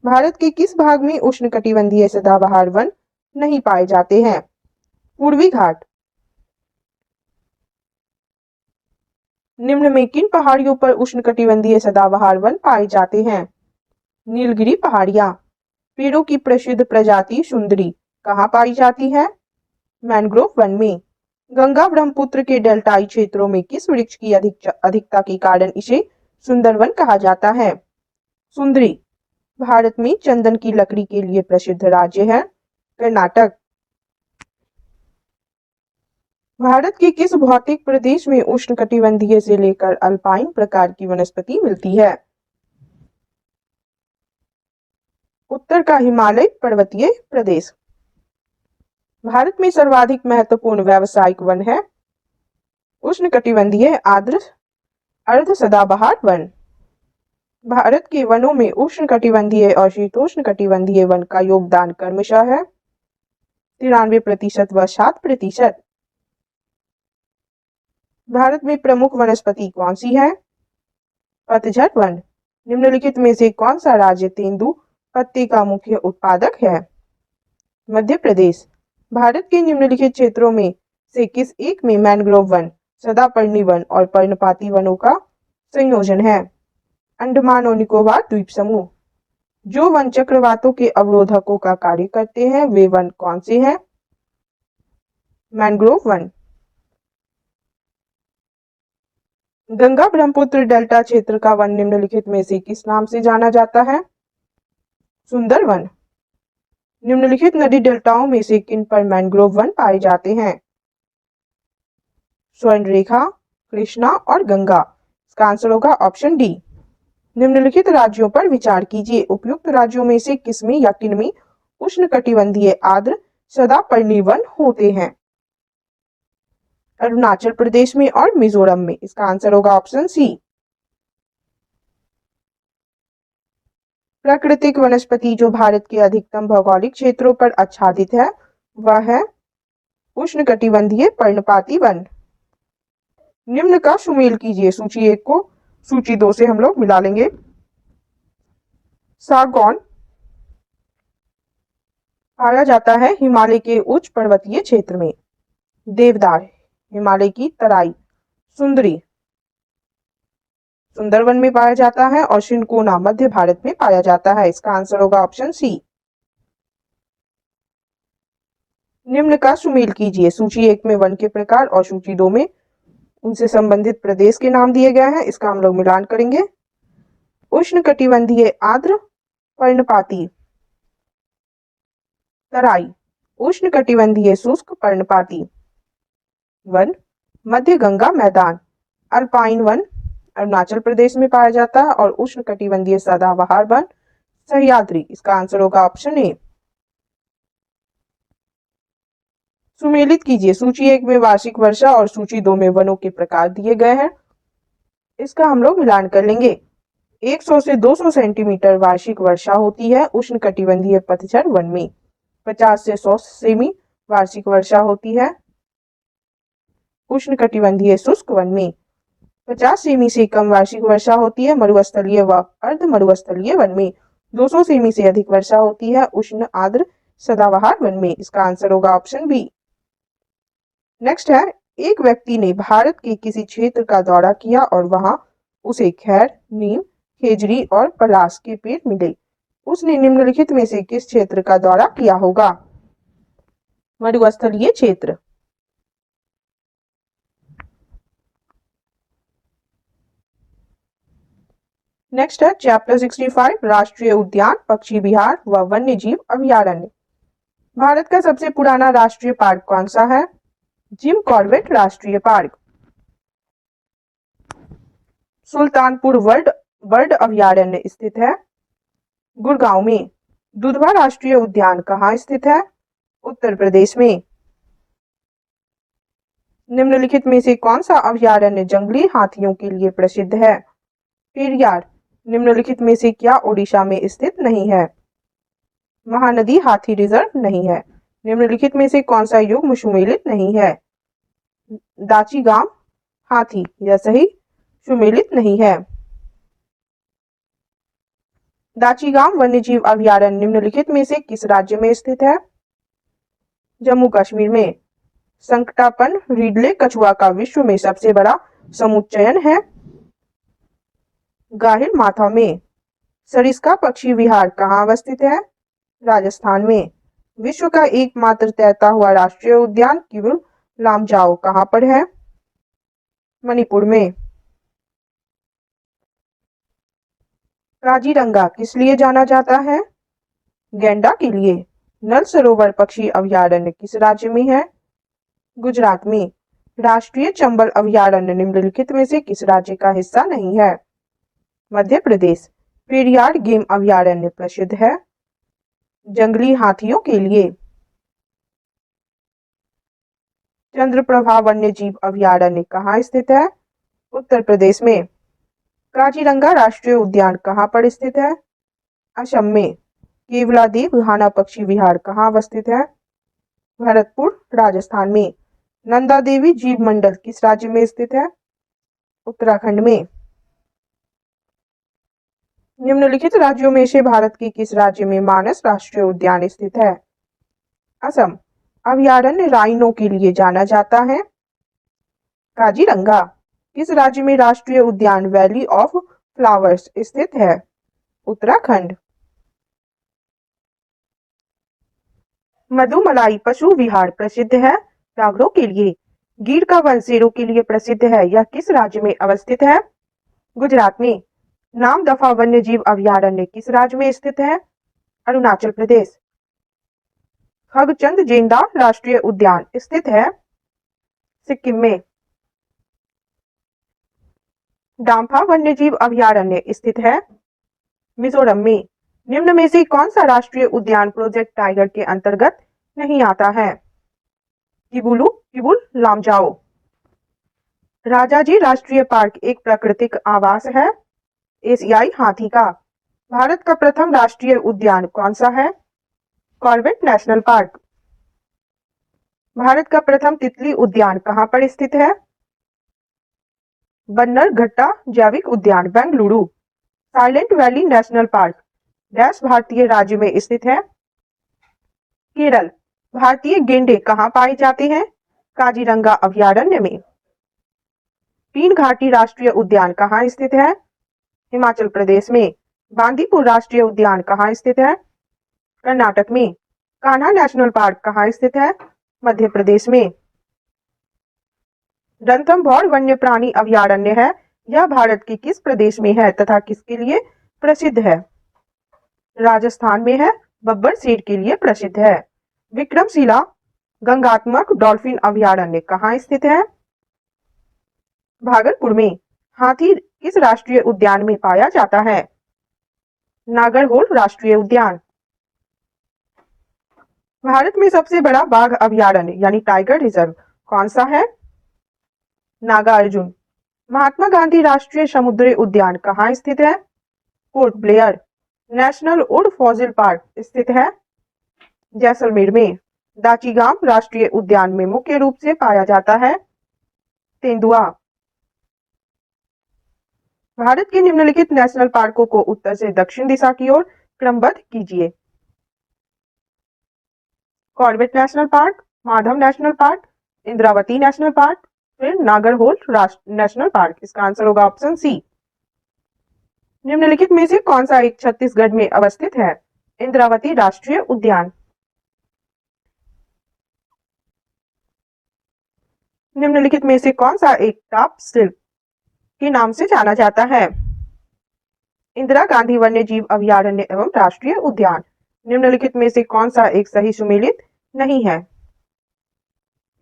भारत के किस भाग में उष्णकटिबंधीय सदाबहार वन नहीं पाए जाते हैं? पूर्वी घाट। निम्न में किन पहाड़ियों पर उष्णकटिबंधीय सदाबहार वन पाए जाते हैं? नीलगिरी पहाड़ियां। पेड़ों की प्रसिद्ध प्रजाति सुंदरी कहाँ पाई जाती है? मैंग्रोव वन में। गंगा ब्रह्मपुत्र के डेल्टाई क्षेत्रों में किस वृक्ष की अधिकता के कारण इसे सुंदरवन कहा जाता है? सुंदरी। भारत में चंदन की लकड़ी के लिए प्रसिद्ध राज्य है कर्नाटक। भारत के किस भौतिक प्रदेश में उष्णकटिबंधीय से लेकर अल्पाइन प्रकार की वनस्पति मिलती है? उत्तर का हिमालय पर्वतीय प्रदेश। भारत में सर्वाधिक महत्वपूर्ण व्यावसायिक वन है उष्णकटिबंधीय आर्द्र अर्ध सदाबहार वन। भारत के वनों में उष्णकटिबंधीय और शीतोष्णकटिबंधीय वन का योगदान क्रमशः है 93% व 7%। भारत में प्रमुख वनस्पति कौन सी है? पतझड़ वन। निम्नलिखित में से कौन सा राज्य तेंदु पत्ते का मुख्य उत्पादक है? मध्य प्रदेश। भारत के निम्नलिखित क्षेत्रों में से किस एक में मैंग्रोव वन, सदापर्णी वन और पर्णपाती वनों का संयोजन है? अंडमान और निकोबार द्वीप समूह। जो वन चक्रवातों के अवरोधकों का कार्य करते हैं वे वन कौन से हैं? Mangrove one. Ganga Brahmaputra delta क्षेत्र का वन निम्नलिखित में से किस नाम से जाना जाता है? सुंदरवन। निम्नलिखित नदी डेल्टाओं में से किन पर मैंग्रोव वन पाए जाते हैं? स्वर्णरेखा, कृष्णा और गंगा। इसका आंसर होगा ऑप्शन डी। निम्नलिखित राज्यों पर विचार कीजिए। उपयुक्त राज्यों में से किसमें या किनमें उष्णकटिबंधीय आर्द्र सदापर्णी वन होते हैं? अरुणाचल प्रदेश में और मिजोरम में। इसका आंसर होगा ऑप्शन सी। प्राकृतिक वनस्पति जो भारत के अधिकतम भौगोलिक क्षेत्रों पर आच्छादित है वह है उष्णकटिबंधीय पर्णपाती वन। निम्न का सुमेल कीजिए। सूची 1 को सूची 2 से हम लोग मिला लेंगे। सागौन पाया जाता है हिमालय के उच्च पर्वतीय क्षेत्र में। देवदार हिमालय की तराई। सुंदरी सुंदरवन में पाया जाता है और सिनकोना मध्य भारत में पाया जाता है। इसका आंसर होगा ऑप्शन सी। निम्न का सुमेल कीजिए। सूची 1 में वन के प्रकार और सूची 2 में उनसे संबंधित प्रदेश के नाम दिए गए हैं। इसका हम लोग मिलान करेंगे। उष्णकटिबंधीय आर्द्र पर्णपाती तराई, उष्णकटिबंधीय शुष्क पर्णपाती वन, मध्य गंगा मैदान। अल्पाइन वन अरुणाचल प्रदेश में पाया जाता है और उष्णकटिबंधीय सदाबहार वन सह्याद्री। इसका आंसर होगा ऑप्शन ए। सुमेलित कीजिए। सूची 1 में वार्षिक वर्षा और सूची 2 में वनों के प्रकार दिए गए हैं। इसका हम लोग मिलान कर लेंगे। 100 से 200 सेंटीमीटर वार्षिक वर्षा होती है उष्णकटिबंधीय पतझड़ वन में। 50 से 100 सेमी वार्षिक वर्षा होती है उष्णकटिबंधीय शुष्क वन में। 50 सेमी से कम वार्षिक वर्षा होती है मरुस्थलीय व अर्ध मरुस्थलीय वन में। 200 सेमी से अधिक वर्षा होती है उष्ण आर्द्र सदाबहार वन में। इसका आंसर होगा ऑप्शन बी। नेक्स्ट है, एक व्यक्ति ने भारत के किसी क्षेत्र का दौरा किया और वहां उसे खैर, नीम, खेजड़ी और पलाश के पेड़ मिले। उसने निम्नलिखित में से किस क्षेत्र का दौरा किया होगा? मरुस्थलीय क्षेत्र। नेक्स्ट है चैप्टर 65 राष्ट्रीय उद्यान, पक्षी विहार व वन्य जीव अभयारण्य। भारत का सबसे पुराना राष्ट्रीय पार्क कौन सा है? जिम कॉर्बेट राष्ट्रीय पार्क। सुल्तानपुर वर्ल्ड बर्ड अभयारण्य स्थित है गुड़गांव में। दुधवा राष्ट्रीय उद्यान कहाँ स्थित है? उत्तर प्रदेश में। निम्नलिखित में से कौन सा अभयारण्य जंगली हाथियों के लिए प्रसिद्ध है? पेरियार निम्नलिखित में से क्या ओडिशा में स्थित नहीं है? महानदी हाथी रिजर्व नहीं है। निम्नलिखित में से कौन सा युग्म सुमेलित नहीं है? दाचीगाम हाथी, यह सही सुमेलित नहीं है। दाचीगाम वन्यजीव अभयारण्य निम्नलिखित में से किस राज्य में स्थित है? जम्मू कश्मीर में। संकटापन रिडले कछुआ का विश्व में सबसे बड़ा समुच्चयन है गाहिर माथा में। सरिस्का पक्षी विहार कहाँ अवस्थित है? राजस्थान में। विश्व का एकमात्र तैरता हुआ राष्ट्रीय उद्यान किवल लामजाओ कहाँ पर है? मणिपुर में। काजीरंगा किस लिए जाना जाता है? गैंडा के लिए। नल सरोवर पक्षी अभयारण्य किस राज्य में है? गुजरात में। राष्ट्रीय चंबल अभयारण्य निम्नलिखित में से किस राज्य का हिस्सा नहीं है? मध्य प्रदेश। पेरियार गेम अभयारण्य प्रसिद्ध है जंगली हाथियों के लिए। चंद्रप्रभा वन्यजीव अभयारण्य कहाँ स्थित है? उत्तर प्रदेश में। काजीरंगा राष्ट्रीय उद्यान कहाँ पर स्थित है? असम में। केवलादेव घाना पक्षी विहार कहाँ अवस्थित है? भरतपुर राजस्थान में। नंदा देवी जीव मंडल किस राज्य में स्थित है? उत्तराखंड में। निम्नलिखित राज्यों में से भारत के किस राज्य में मानस राष्ट्रीय उद्यान स्थित है? असम। अभयारण्य राइनो के लिए जाना जाता है। काजीरंगा किस राज्य में राष्ट्रीय उद्यान वैली ऑफ फ्लावर्स स्थित है? उत्तराखंड। मधुमलाई पशु विहार प्रसिद्ध है व्याघ्रों के लिए। गिर का वन शेरों के लिए प्रसिद्ध है। यह किस राज्य में अवस्थित है? गुजरात में। नामदफा वन्यजीव अभयारण्य किस राज्य में स्थित है? अरुणाचल प्रदेश। खगचंद जेंदा राष्ट्रीय उद्यान स्थित है सिक्किम में। डाम्फा वन्यजीव अभयारण्य स्थित है मिजोरम में। निम्न में से कौन सा राष्ट्रीय उद्यान प्रोजेक्ट टाइगर के अंतर्गत नहीं आता है? किबुलु किबुल लामजाओ। राजाजी राष्ट्रीय पार्क एक प्राकृतिक आवास है एशियाई हाथी का। भारत का प्रथम राष्ट्रीय उद्यान कौन सा है? Corbett national park. भारत का प्रथम तितली उद्यान कहां पर स्थित है? बन्नरघट्टा जैविक उद्यान Bengaluru. Silent valley national park dash भारतीय राज्य में स्थित है? केरल। भारतीय गेंडे कहां पाए जाते हैं? काजीरंगा अभयारण्य में। तीन घाटी राष्ट्रीय उद्यान कहां स्थित है? हिमाचल प्रदेश में। बांदीपुर राष्ट्रीय उद्यान कहां स्थित है? कर्नाटक में। कान्हा नेशनल पार्क कहां स्थित है? मध्य प्रदेश में। रणथंभौर वन्य प्राणी अभयारण्य है, यह भारत के किस प्रदेश में है तथा किसके लिए प्रसिद्ध है? राजस्थान में है, बब्बर शेर के लिए प्रसिद्ध है। विक्रमशिला गंगात्मक डॉल्फिन अभयारण्य कहां स्थित है? भागलपुर में। हाथी किस राष्ट्रीय उद्यान में पाया जाता है? नागरहोल राष्ट्रीय उद्यान। भारत में सबसे बड़ा बाघ अभयारण्य यानी टाइगर रिजर्व कौन सा है? नागार्जुन। महात्मा गांधी राष्ट्रीय समुद्री उद्यान कहाँ स्थित है? Port Blair. National would fossil park स्थित है जैसलमेर में। दाचीगाम राष्ट्रीय उद्यान में मुख्य रूप से पाया जाता है तेंदुआ। भारत के निम्नलिखित नेशनल पार्कों को उत्तर से दक्षिण दिशा की ओर क्रमबद्ध कीजिए। Corbett national park, Madhav national park, Indravati national park, फिर नागरहोल नेशनल पार्क। इसका आंसर होगा ऑप्शन सी। निम्नलिखित में से कौन सा एक छत्तीसगढ़ में अवस्थित है? इंद्रावती राष्ट्रीय उद्यान। निम्नलिखित में से कौन सा एक टॉप शिल्प के नाम से जाना जाता है? इंदिरा गांधी वन्य जीव अभयारण्य एवं राष्ट्रीय उद्यान। निम्नलिखित में से कौन सा एक सही सुमेलित नहीं है?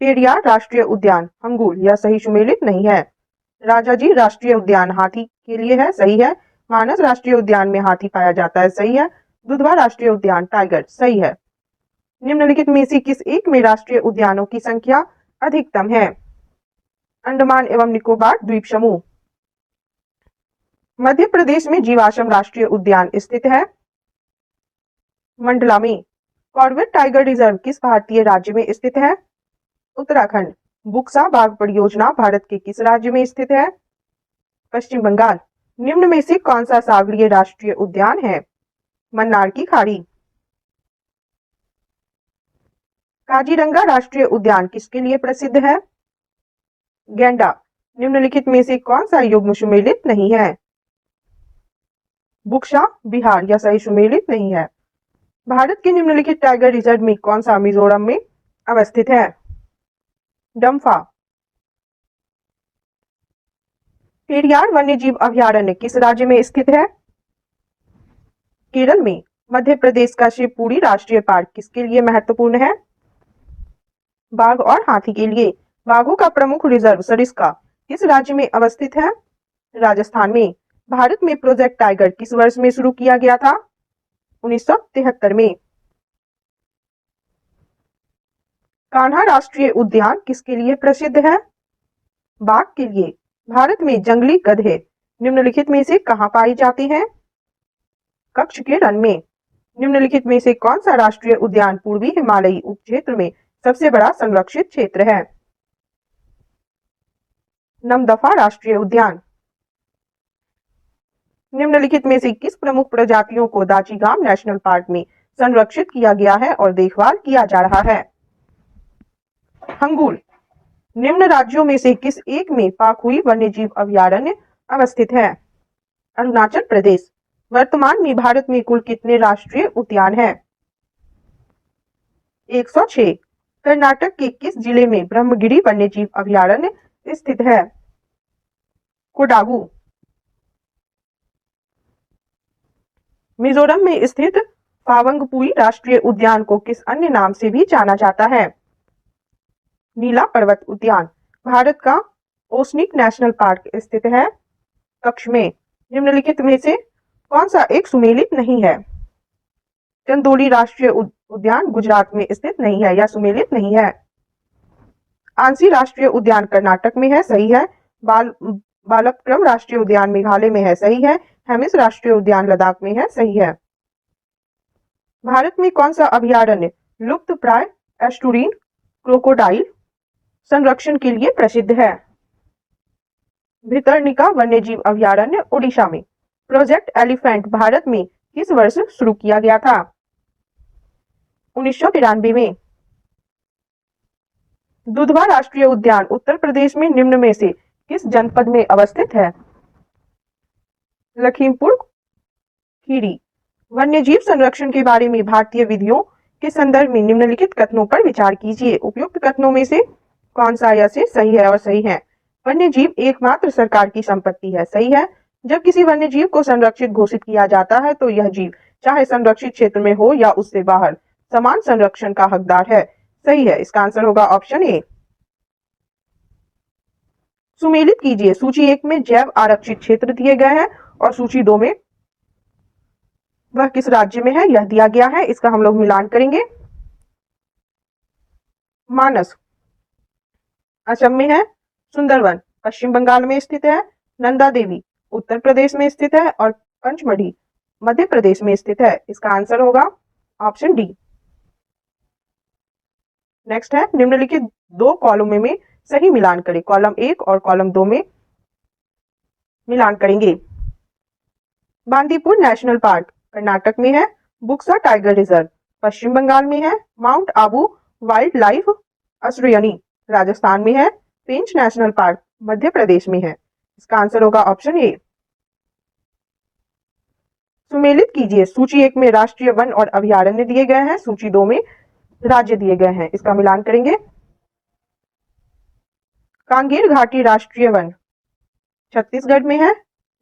पेरियार राष्ट्रीय उद्यान हंगूल, यह सही सुमेलित नहीं है। राजाजी राष्ट्रीय उद्यान हाथी के लिए है, सही है। मानस राष्ट्रीय उद्यान में हाथी पाया जाता है, सही है। दुधवा राष्ट्रीय उद्यान टाइगर, सही है। निम्नलिखित में से किस एक में राष्ट्रीय उद्यानों की संख्या अधिकतम है? अंडमान एवं निकोबार द्वीप समूह। मध्य प्रदेश में जीवाश्म राष्ट्रीय उद्यान स्थित है मंडला में। कॉर्बेट टाइगर रिजर्व किस भारतीय राज्य में स्थित है? उत्तराखंड। बुक्सा बाघ परियोजना भारत के किस राज्य में स्थित है? पश्चिम बंगाल। निम्न में से कौन सा सागरीय राष्ट्रीय उद्यान है? मन्नार की खाड़ी। काजीरंगा राष्ट्रीय उद्यान किसके लिए प्रसिद्ध है? गेंडा। निम्नलिखित में से कौन सा युग्म सुमेलित नहीं है? बुक्सा बिहार, यह सही सुमेलित नहीं है। भारत के निम्नलिखित टाइगर रिजर्व में कौन सा मिजोरम में अवस्थित है? डम्फा। पेरियार वन्यजीव अभयारण्य किस राज्य में स्थित है? केरल में। मध्य प्रदेश का शिवपुरी राष्ट्रीय पार्क किसके लिए महत्वपूर्ण है? बाघ और हाथी के लिए। बाघों का प्रमुख रिजर्व सरिस्का किस राज्य में अवस्थित है? राजस्थान में। भारत में प्रोजेक्ट टाइगर किस वर्ष में शुरू किया गया था? 1973 में। कान्हा राष्ट्रीय उद्यान किसके लिए प्रसिद्ध है? बाघ के लिए। भारत में जंगली गधे निम्नलिखित में से कहां पाई जाती हैं? कच्छ के रण में। निम्नलिखित में से कौन सा राष्ट्रीय उद्यान पूर्वी हिमालयी उपक्षेत्र में सबसे बड़ा संरक्षित क्षेत्र है? नमदफा राष्ट्रीय उद्यान। निम्नलिखित में से किस प्रमुख प्रजातियों को दाचीगाम नेशनल पार्क में संरक्षित किया गया है और देखभाल किया जा रहा है? हंगूल। निम्न राज्यों में से किस एक में पाखुई वन्यजीव अभयारण्य अवस्थित है? अरुणाचल प्रदेश। वर्तमान में भारत में कुल कितने राष्ट्रीय उद्यान हैं? 106। कर्नाटक के किस जिले में ब्रह्मगिरी वन्यजीव अभयारण्य स्थित है? कोडागू। मिजोरम में स्थित फावंगपुई राष्ट्रीय उद्यान को किस अन्य नाम से भी जाना जाता है? नीला पर्वत उद्यान। भारत का ओसनिक नेशनल पार्क स्थित है कक्ष में निम्नलिखित में से कौन सा एक सुमेलित नहीं है? चंदोली राष्ट्रीय उद्यान गुजरात में स्थित नहीं है या सुमेलित नहीं है। आंसी राष्ट्रीय उद्यान कर्नाटक में है, सही है। बालकक्रम राष्ट्रीय उद्यान मेघालय में है, सही है। हेमिस राष्ट्रीय उद्यान लद्दाख में है, सही है। भारत में कौन सा अभयारण्य लुप्त प्राय एस्टुरीन क्रोकोडाइल संरक्षण के लिए प्रसिद्ध है? भितरनिका वन्यजीव अभयारण्य ओडिशा में। प्रोजेक्ट एलिफेंट भारत में किस वर्ष शुरू किया गया था? 1993 में। दुधवा राष्ट्रीय उद्यान उत्तर प्रदेश में निम्न में से किस जनपद में अवस्थित है? लखीमपुर खीरी। वन्यजीव संरक्षण के बारे में भारतीय विधियों के संदर्भ में निम्नलिखित कथनों पर विचार कीजिए। उपयुक्त कथनों में से कौन सा या से सही है और सही है? वन्यजीव एकमात्र सरकार की संपत्ति है, सही है। जब किसी वन्यजीव को संरक्षित घोषित किया जाता है तो यह जीव चाहे संरक्षित क्षेत्र में हो या उससे बाहर समान संरक्षण का हकदार है, सही है। इसका आंसर होगा ऑप्शन ए। सुमेलित कीजिए। सूची 1 में जैव आरक्षित क्षेत्र दिए गए हैं और सूची 2 में वह किस राज्य में है यह दिया गया है। इसका हम लोग मिलान करेंगे। मानस असम में है, सुंदरवन पश्चिम बंगाल में स्थित है, नंदा देवी उत्तर प्रदेश में स्थित है और पंचमढ़ी मध्य प्रदेश में स्थित है। इसका आंसर होगा ऑप्शन डी। नेक्स्ट है निम्नलिखित 2 कॉलम में सही मिलान करें। कॉलम 1 और कॉलम 2 में मिलान करेंगे। बांदीपुर नेशनल पार्क कर्नाटक में है, बुक्सा टाइगर रिजर्व पश्चिम बंगाल में है, माउंट आबू वाइल्ड लाइफ असुरयनी राजस्थान में है, पेंच नेशनल पार्क मध्य प्रदेश में है। इसका आंसर होगा ऑप्शन ए। सुमेलित कीजिए। सूची 1 में राष्ट्रीय वन और अभयारण्य दिए गए हैं, सूची 2 में राज्य दिए गए हैं। इसका मिलान करेंगे। कांगेर घाटी राष्ट्रीय वन छत्तीसगढ़ में है,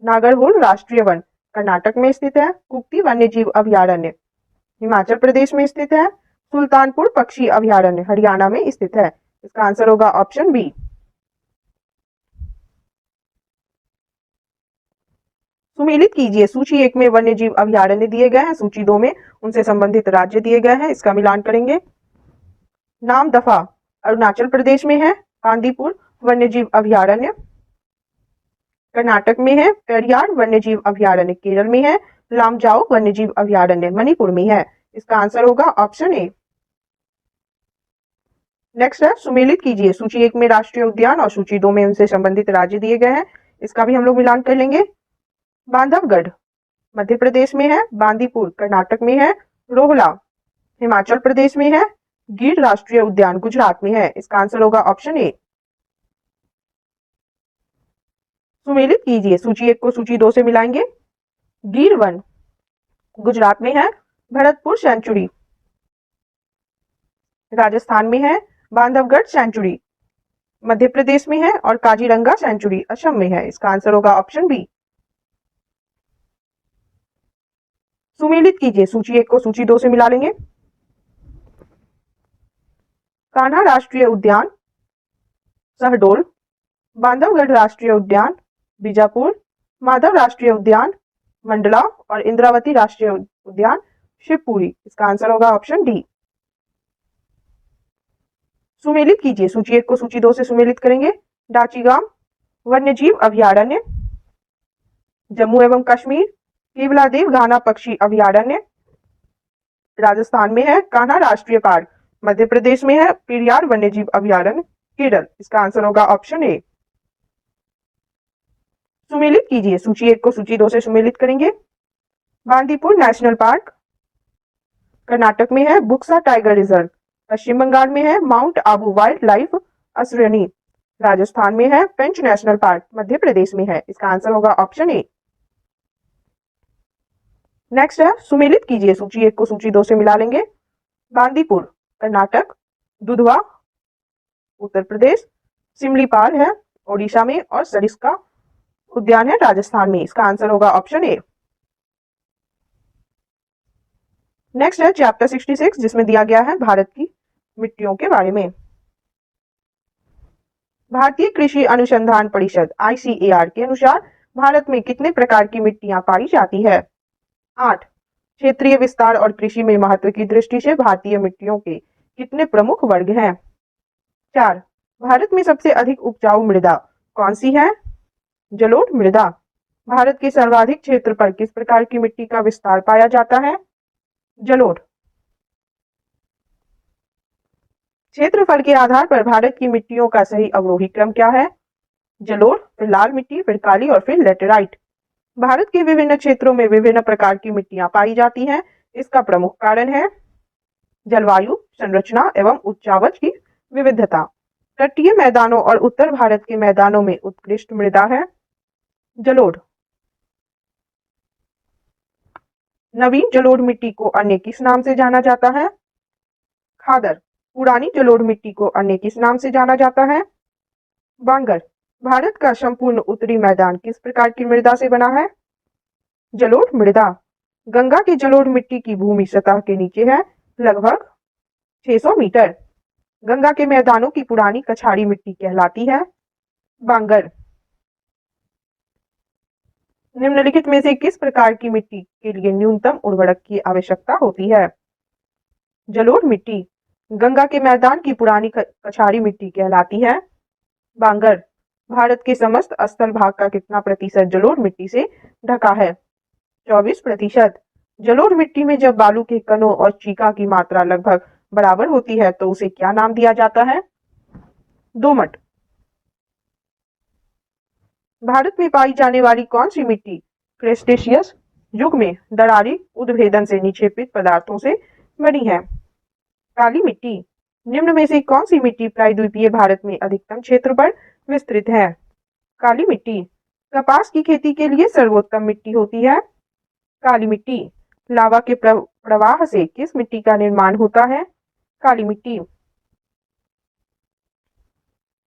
नागरहोल राष्ट्रीय वन कर्नाटक में स्थित है, कुक्ती वन्यजीव अभयारण्य हिमाचल प्रदेश में स्थित है, सुल्तानपुर पक्षी अभयारण्य हरियाणा में स्थित है। इसका आंसर होगा ऑप्शन बी। सुमेलित कीजिए। सूची 1 में वन्यजीव अभयारण्य दिए गए हैं, सूची 2 में उनसे संबंधित राज्य दिए गए हैं। इसका मिलान करेंगे। नाम दफा अरुणाचल प्रदेश में है, बांदीपुर वन्यजीव अभयारण्य कर्नाटक में है, पेरियार वन्यजीव अभयारण्य केरल में है, लामजाओ वन्यजीव अभयारण्य मणिपुर में है। इसका आंसर होगा ऑप्शन ए। नेक्स्ट है सुमेलित कीजिए। सूची 1 में राष्ट्रीय उद्यान और सूची 2 में उनसे संबंधित राज्य दिए गए हैं। इसका भी हम लोग मिलान कर लेंगे। बांधवगढ़ मध्य प्रदेश में है, बांदीपुर कर्नाटक में है, रोहला हिमाचल प्रदेश में है, गिर राष्ट्रीय उद्यान गुजरात में है। इसका आंसर होगा ऑप्शन ए। सुमेलित कीजिए। सूची 1 को सूची 2 से मिलाएंगे। गिर वन गुजरात में है, भरतपुर सेंचुरी राजस्थान में है, बांधवगढ़ सेंचुरी मध्य प्रदेश में है और काजीरंगा सेंचुरी असम में है। इसका आंसर होगा ऑप्शन बी। सुमेलित कीजिए। सूची 1 को सूची 2 से मिला लेंगे। कान्हा राष्ट्रीय उद्यान शहडोल, बांधवगढ़ राष्ट्रीय उद्यान बीजापुर, माधव राष्ट्रीय उद्यान मंडला और इंद्रावती राष्ट्रीय उद्यान शिवपुरी। इसका आंसर होगा ऑप्शन डी। सुमेलित कीजिए। सूची 1 को सूची 2 से सुमेलित करेंगे। डाचीगाम वन्यजीव अभयारण्य जम्मू एवं कश्मीर, केवलादेव घाना पक्षी अभयारण्य राजस्थान में है, कान्हा राष्ट्रीय पार्क मध्य प्रदेश में है, पेरियार वन्यजीव अभयारण्य केरल। इसका आंसर होगा ऑप्शन ए। सुमेलित कीजिए। सूची 1 को सूची 2 से सुमेलित करेंगे। बांदीपुर नेशनल पार्क कर्नाटक में है, बुक्सा टाइगर रिजर्व पश्चिम बंगाल में है, माउंट आबू वाइल्ड लाइफ असुरयनी राजस्थान में है, पेंच नेशनल पार्क मध्य प्रदेश में है। इसका आंसर होगा ऑप्शन ए। नेक्स्ट है सुमेलित कीजिए। सूची 1 को सूची 2 से मिला लेंगे। बांदीपुर कर्नाटक, दुधवा उत्तर प्रदेश, सिमलीपाल है ओडिशा में और सरिस्का उद्यान है राजस्थान में। इसका आंसर होगा ऑप्शन ए। नेक्स्ट है चैप्टर 66 जिसमें दिया गया है भारत की मिट्टियों के बारे में। भारतीय कृषि अनुसंधान परिषद ICAR के अनुसार भारत में कितने प्रकार की मिट्टियां पाई जाती है? 8। क्षेत्रीय विस्तार और कृषि में महत्व की दृष्टि से भारतीय मिट्टियों के कितने प्रमुख वर्ग हैं? 4। भारत में सबसे अधिक उपजाऊ मृदा कौन सी है? जलोढ़ मृदा। भारत के सर्वाधिक क्षेत्र पर किस प्रकार की मिट्टी का विस्तार पाया जाता है? जलोढ़। क्षेत्रफल के आधार पर भारत की मिट्टियों का सही अवरोही क्रम क्या है? जलोढ़, फिर लाल मिट्टी, फिर काली और फिर लेटेराइट। भारत के विभिन्न क्षेत्रों में विभिन्न प्रकार की मिट्टियां पाई जाती हैं। इसका प्रमुख कारण है जलवायु, संरचना एवं उच्चावच की विविधता। तटीय मैदानों और उत्तर भारत के मैदानों में उत्कृष्ट मृदा है जलोढ़। नवीन जलोढ़ मिट्टी को अन्य किस नाम से जाना जाता है? खादर। पुरानी जलोढ़ मिट्टी को अन्य किस नाम से जाना जाता है? बांगर। भारत का संपूर्ण उत्तरी मैदान किस प्रकार की मृदा से बना है? जलोढ़ मृदा। गंगा की जलोढ़ मिट्टी की भूमि सतह के नीचे है लगभग 600 मीटर। गंगा के मैदानों की पुरानी कछाड़ी मिट्टी कहलाती है बांगर। निम्नलिखित में से किस प्रकार की मिट्टी के लिए न्यूनतम उर्वरक की आवश्यकता होती है? जलोढ़ मिट्टी। गंगा के मैदान की पुरानी कछाड़ी मिट्टी कहलाती है बांगर। भारत के समस्त स्थल भाग का कितना प्रतिशत जलोढ़ मिट्टी से ढका है? 24%। जलोढ़ मिट्टी में जब बालू के कणों और चीका की मात्रा लगभग बराबर होती है तो उसे क्या नाम दिया जाता है? दोमट। भारत में पाई जाने वाली कौन सी मिट्टी क्रेस्टेशियस युग में दरारी उद्भेदन से निक्षेपित पदार्थों से बनी है? काली मिट्टी। निम्न में से कौन सी मिट्टी प्रायद्वीपीय भारत में अधिकतम क्षेत्र पर विस्तृत है? काली मिट्टी। कपास की खेती के लिए सर्वोत्तम मिट्टी होती है काली मिट्टी। लावा के प्रवाह से किस मिट्टी का निर्माण होता है? काली मिट्टी।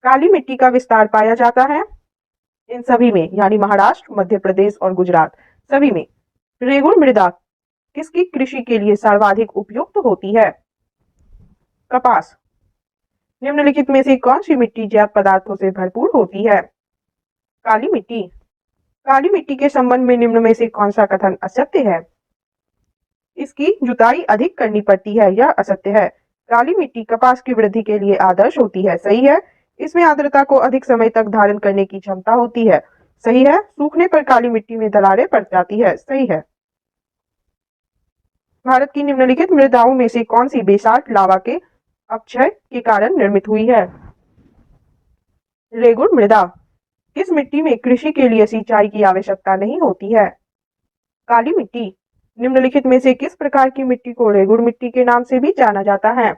काली मिट्टी का विस्तार पाया जाता है इन सभी में यानी महाराष्ट्र, मध्य प्रदेश और गुजरात सभी में। रेगुड़ मृदा किसकी कृषि के लिए सर्वाधिक उपयुक्त होती है? कपास। निम्नलिखित में से कौन सी मिट्टी जैव पदार्थों से भरपूर होती है? काली मिट्टी। काली मिट्टी के संबंध में निम्न में से कौन सा कथन असत्य है? इसकी जुताई अधिक करनी पड़ती है, यह असत्य है। काली मिट्टी कपास की वृद्धि के लिए आदर्श होती है, सही है। इसमें आर्द्रता को अधिक समय तक धारण करने की क्षमता होती है, सही है। सूखने पर काली मिट्टी में दरारें पड़ जाती है, सही है। भारत की निम्नलिखित मृदाओं में से कौन सी बेसाल्ट लावा के अपक्षय के कारण निर्मित हुई है? रेगुड़ मृदा। किस मिट्टी में कृषि के लिए सिंचाई की आवश्यकता नहीं होती है? काली मिट्टी। निम्नलिखित में से किस प्रकार की मिट्टी को रेगुड़ मिट्टी के नाम से भी जाना जाता है?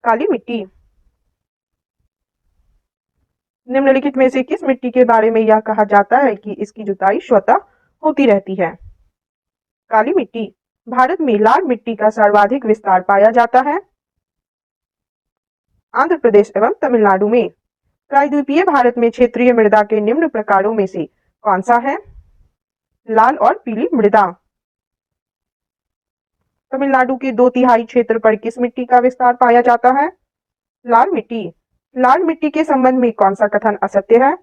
काली मिट्टी। निम्नलिखित में से किस मिट्टी के बारे में यह कहा जाता है कि इसकी जुताई स्वतः होती रहती है? काली मिट्टी। भारत में लाल मिट्टी का सर्वाधिक विस्तार पाया जाता है आंध्र प्रदेश एवं तमिलनाडु में। प्रायद्वीपीय भारत में क्षेत्रीय मृदा के निम्न प्रकारों में से कौन सा है? लाल और पीली मृदा। तमिलनाडु के 2/3 क्षेत्र पर किस मिट्टी का विस्तार पाया जाता है? लाल मिट्टी। लाल मिट्टी के संबंध में कौन सा कथन असत्य है?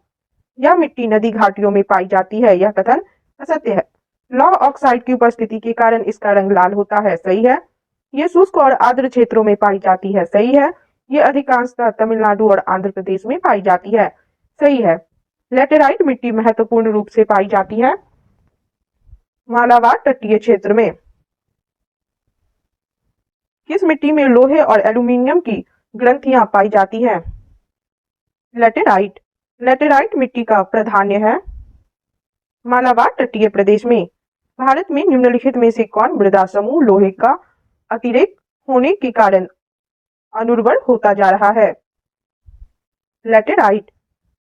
यह मिट्टी नदी घाटियों में पाई जाती है, यह कथन असत्य है। लौह ऑक्साइड की उपस्थिति के कारण इसका रंग लाल होता है, सही है। ये शुष्क और आर्द्र क्षेत्रों में पाई जाती है, सही है। ये अधिकांशतः तमिलनाडु और आंध्र प्रदेश में पाई जाती है, सही है। लेटेराइट मिट्टी महत्वपूर्ण रूप से पाई जाती है मालाबार तटीय क्षेत्र में। किस मिट्टी में लोहे और एल्यूमीनियम की ग्रंथियां पाई जाती है? लेटेराइट। लेटेराइट मिट्टी का प्राधान्य है मालाबार तटीय प्रदेश में। भारत में निम्नलिखित में से कौन मृदा समूह लोहे का अतिरेक होने के कारण अनुर्वर होता जा रहा है? लेटेराइट।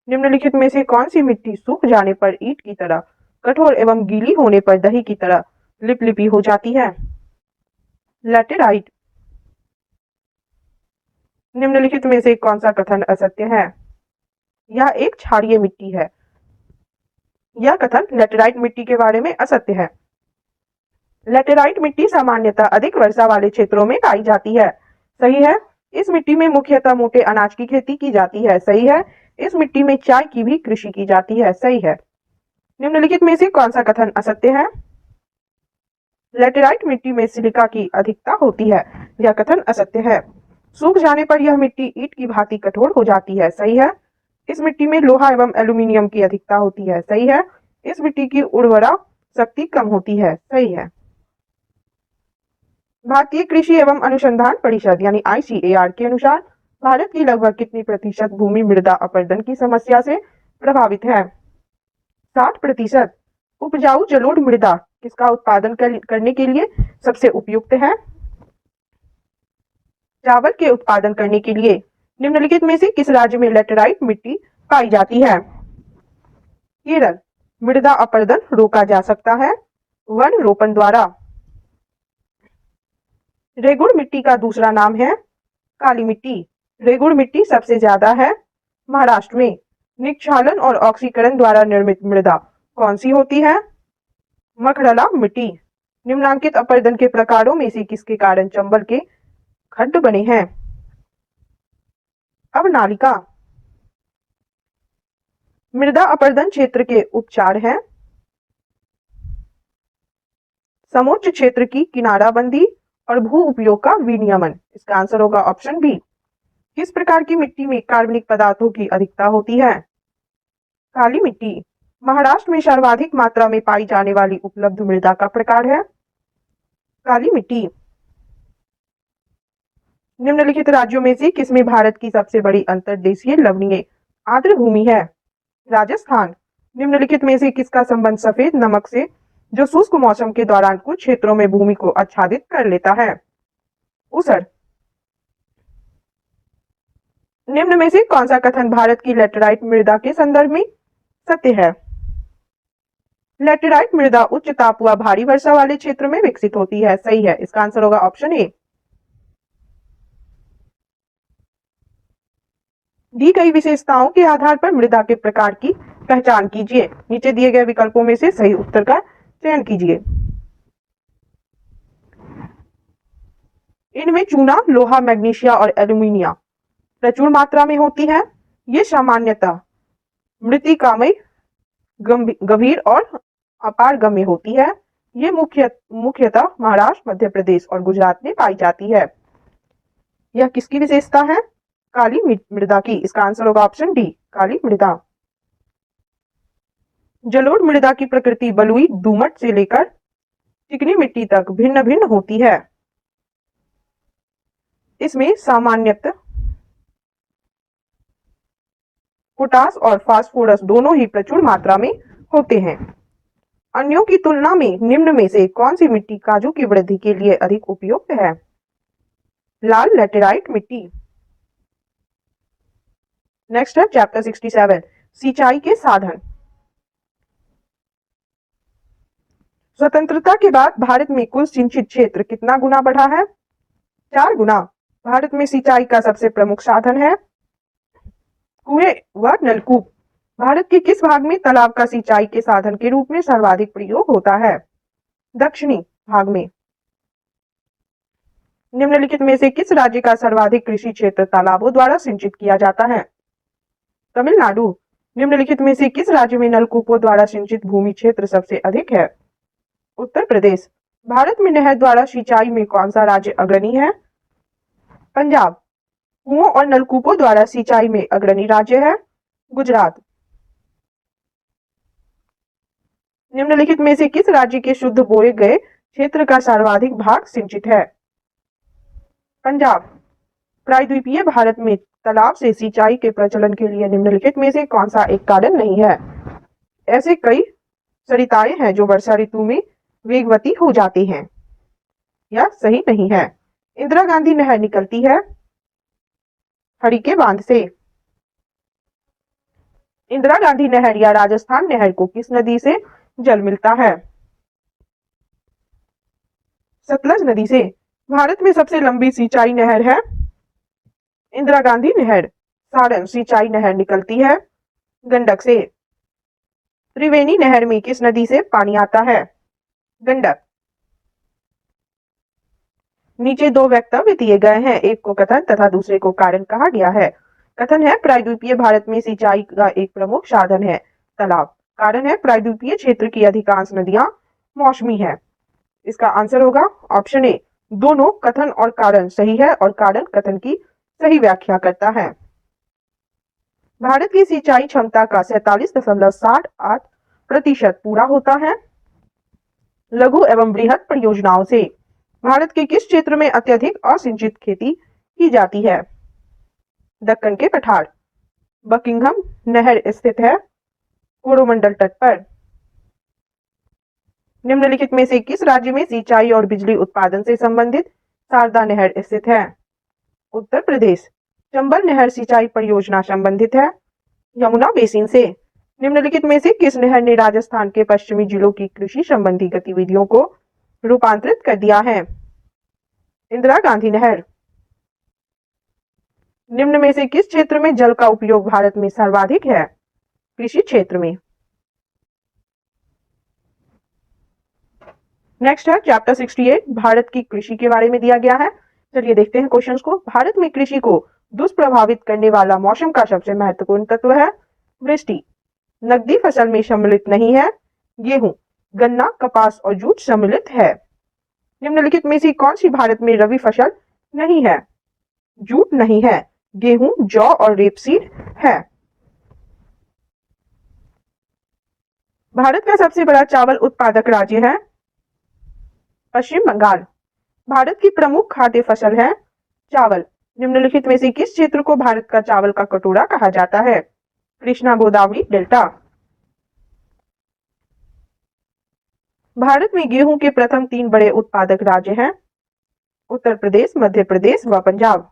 निम्नलिखित में से कौन सी मिट्टी सूख जाने पर ईंट की तरह कठोर एवं गीली होने पर दही की तरह लिपलिपी हो जाती है? लेटेराइट। निम्नलिखित में से कौन सा कथन असत्य है? यह एक क्षारीय मिट्टी है। यह कथन लेटेराइट मिट्टी के बारे में असत्य है। लेटेराइट मिट्टी सामान्यतः अधिक वर्षा वाले क्षेत्रों में पाई जाती है। सही है। इस मिट्टी में मुख्यतः मोटे अनाज की खेती की जाती है। सही है। इस मिट्टी में चाय की भी कृषि की जाती है। सही है। निम्नलिखित में से कौन सा कथन असत्य है? लेटेराइट मिट्टी में सिलिका की अधिकता होती है। यह कथन असत्य है। सूख जाने पर यह मिट्टी ईंट की भांति कठोर हो जाती है। सही है। इस मिट्टी में लोहा एवं एल्यूमिनियम की अधिकता होती है। सही है। इस मिट्टी की उर्वरा शक्ति कम होती है। सही है। भारतीय कृषि एवं अनुसंधान परिषद यानी ICAR के अनुसार भारत की लगभग कितनी प्रतिशत भूमि मृदा अपरदन की समस्या से प्रभावित है? 60%। उपजाऊ जलोढ़ मृदा किसका उत्पादन करने के लिए सबसे उपयुक्त है? चावल के उत्पादन करने के लिए निम्नलिखित में से किस राज्य में लेटेराइट मिट्टी पाई जाती है? केरल। मृदा अपरदन रोका जा सकता है वन रोपण द्वारा। रेगुड़ मिट्टी का दूसरा नाम है काली मिट्टी। रेगुड़ मिट्टी सबसे ज्यादा है महाराष्ट्र में। निक्षालन और ऑक्सीकरण द्वारा निर्मित मृदा कौन सी होती है? मखरला मिट्टी। निम्नांकित अपरदन के प्रकारों में से किसके कारण चंबल के खड्ड बने हैं? अब नालिका। मृदा अपरदन क्षेत्र के उपचार हैं समोच्च क्षेत्र की किनाराबंदी और भू उपयोग का विनियमन। इसका आंसर होगा ऑप्शन बी। किस प्रकार की मिट्टी में कार्बनिक पदार्थों की अधिकता होती है? काली मिट्टी। महाराष्ट्र में सर्वाधिक मात्रा में पाई जाने वाली उपलब्ध मृदा का प्रकार है काली मिट्टी। निम्नलिखित राज्यों में से किसमें भारत की सबसे बड़ी अंतर्देशीय लवणीय आर्द्र भूमि है? राजस्थान। निम्नलिखित में से किसका संबंध सफेद नमक से जो शुष्क मौसम के दौरान कुछ क्षेत्रों में भूमि को आच्छादित कर लेता है? ऊसर। निम्न में से कौन सा कथन भारत की लेटेराइट मृदा के संदर्भ में सत्य है? लेटेराइट मृदा उच्च ताप व भारी वर्षा वाले क्षेत्र में विकसित होती है। सही है। इसका आंसर होगा ऑप्शन ए। दी गई विशेषताओं के आधार पर मृदा के प्रकार की पहचान कीजिए। नीचे दिए गए विकल्पों में से सही उत्तर का चयन कीजिए। इनमें चूना, लोहा, मैग्नीशिया और एल्यूमिनिया प्रचुर मात्रा में होती है। ये सामान्यतः मृत्तिकामय, गंभीर और अपारगम्य होती है। ये मुख्यतः महाराष्ट्र, मध्य प्रदेश और गुजरात में पाई जाती है। यह किसकी विशेषता है? काली मृदा की। इसका आंसर होगा ऑप्शन डी, काली मृदा। जलोढ़ मृदा की प्रकृति बलुई दोमट से लेकर चिकनी मिट्टी तक भिन्न भिन्न होती है। इसमें सामान्यतः पोटास और फास्फोरस दोनों ही प्रचुर मात्रा में होते हैं। अन्यों की तुलना में निम्न में से कौन सी मिट्टी काजू की वृद्धि के लिए अधिक उपयुक्त है? लाल लेटेराइट मिट्टी। नेक्स्ट है चैप्टर 67, सिंचाई के साधन। स्वतंत्रता के बाद भारत में कुल सिंचित क्षेत्र कितना गुना बढ़ा है? 4 गुना। भारत में सिंचाई का सबसे प्रमुख साधन है कुएं व नलकूप। भारत के किस भाग में तालाब का सिंचाई के साधन के रूप में सर्वाधिक प्रयोग होता है? दक्षिणी भाग में। निम्नलिखित में से किस राज्य का सर्वाधिक कृषि क्षेत्र तालाबों द्वारा सिंचित किया जाता है? तमिलनाडु। निम्नलिखित में से किस राज्य में नलकूपों द्वारा सिंचित भूमि क्षेत्र सबसे अधिक है? उत्तर प्रदेश। भारत में नहर द्वारा सिंचाई में कौन सा राज्य अग्रणी है? पंजाब। कुओं और नलकूपों द्वारा सिंचाई में अग्रणी राज्य है गुजरात। निम्नलिखित में से किस राज्य के शुद्ध बोए गए क्षेत्र का सर्वाधिक भाग सिंचित है? पंजाब। प्रायद्वीपीय भारत में तालाब से सिंचाई के प्रचलन के लिए निम्नलिखित में से कौन सा एक कारण नहीं है? ऐसे कई सरिताएं हैं जो वर्षा ऋतु में वेगवती हो जाती हैं। यह सही नहीं है। इंदिरा गांधी नहर निकलती है हरिके बांध से। इंदिरा गांधी नहर या राजस्थान नहर को किस नदी से जल मिलता है? सतलज नदी से। भारत में सबसे लंबी सिंचाई नहर है इंदिरा गांधी नहर। सारण सिंचाई नहर निकलती है गंडक से। त्रिवेणी नहर में किस नदी से पानी आता है? गंडक। नीचे दो वक्तव्य दिए गए हैं, एक को कथन तथा दूसरे को कारण कहा गया है। कथन है प्रायद्वीपीय भारत में सिंचाई का एक प्रमुख साधन है तालाब। कारण है प्रायद्वीपीय क्षेत्र की अधिकांश नदियां मौसमी है। इसका आंसर होगा ऑप्शन ए। दोनों कथन और कारण सही है और कारण कथन की सही व्याख्या करता है। भारत की सिंचाई क्षमता का 47.68% पूरा होता है। लघु एवं बृहद परियोजनाओं से भारत के किस क्षेत्र में अत्यधिक असिंचित खेती की जाती है? दक्कन के पठार। बकिंघम नहर स्थित है कोरोमंडल तट पर। निम्नलिखित में से किस राज्य में सिंचाई और बिजली उत्पादन से संबंधित शारदा नहर स्थित है? उत्तर प्रदेश। चंबल नहर सिंचाई परियोजना संबंधित है यमुना बेसिन से। निम्नलिखित में से किस नहर ने राजस्थान के पश्चिमी जिलों की कृषि संबंधी गतिविधियों को रूपांतरित कर दिया है? इंदिरा गांधी नहर। निम्न में से किस क्षेत्र में जल का उपयोग भारत में सर्वाधिक है? कृषि क्षेत्र में। नेक्स्ट है चैप्टर 68 भारत की कृषि के बारे में दिया गया है। चलिए देखते हैं क्वेश्चंस को। भारत में कृषि को दुष्प्रभावित करने वाला मौसम का सबसे महत्वपूर्ण तत्व है वृष्टि। नकदी फसल में सम्मिलित नहीं है गेहूं, गन्ना, कपास और जूट सम्मिलित है। निम्नलिखित में से कौन सी भारत में रबी फसल नहीं है? जूट नहीं है, गेहूं, जौ और रेपसीड है। भारत का सबसे बड़ा चावल उत्पादक राज्य है पश्चिम बंगाल। भारत की प्रमुख खाद्य फसल है चावल। निम्नलिखित में से किस क्षेत्र को भारत का चावल का कटोरा कहा जाता है? कृष्णा गोदावरी डेल्टा। भारत में गेहूं के प्रथम 3 बड़े उत्पादक राज्य हैं उत्तर प्रदेश, मध्य प्रदेश व पंजाब।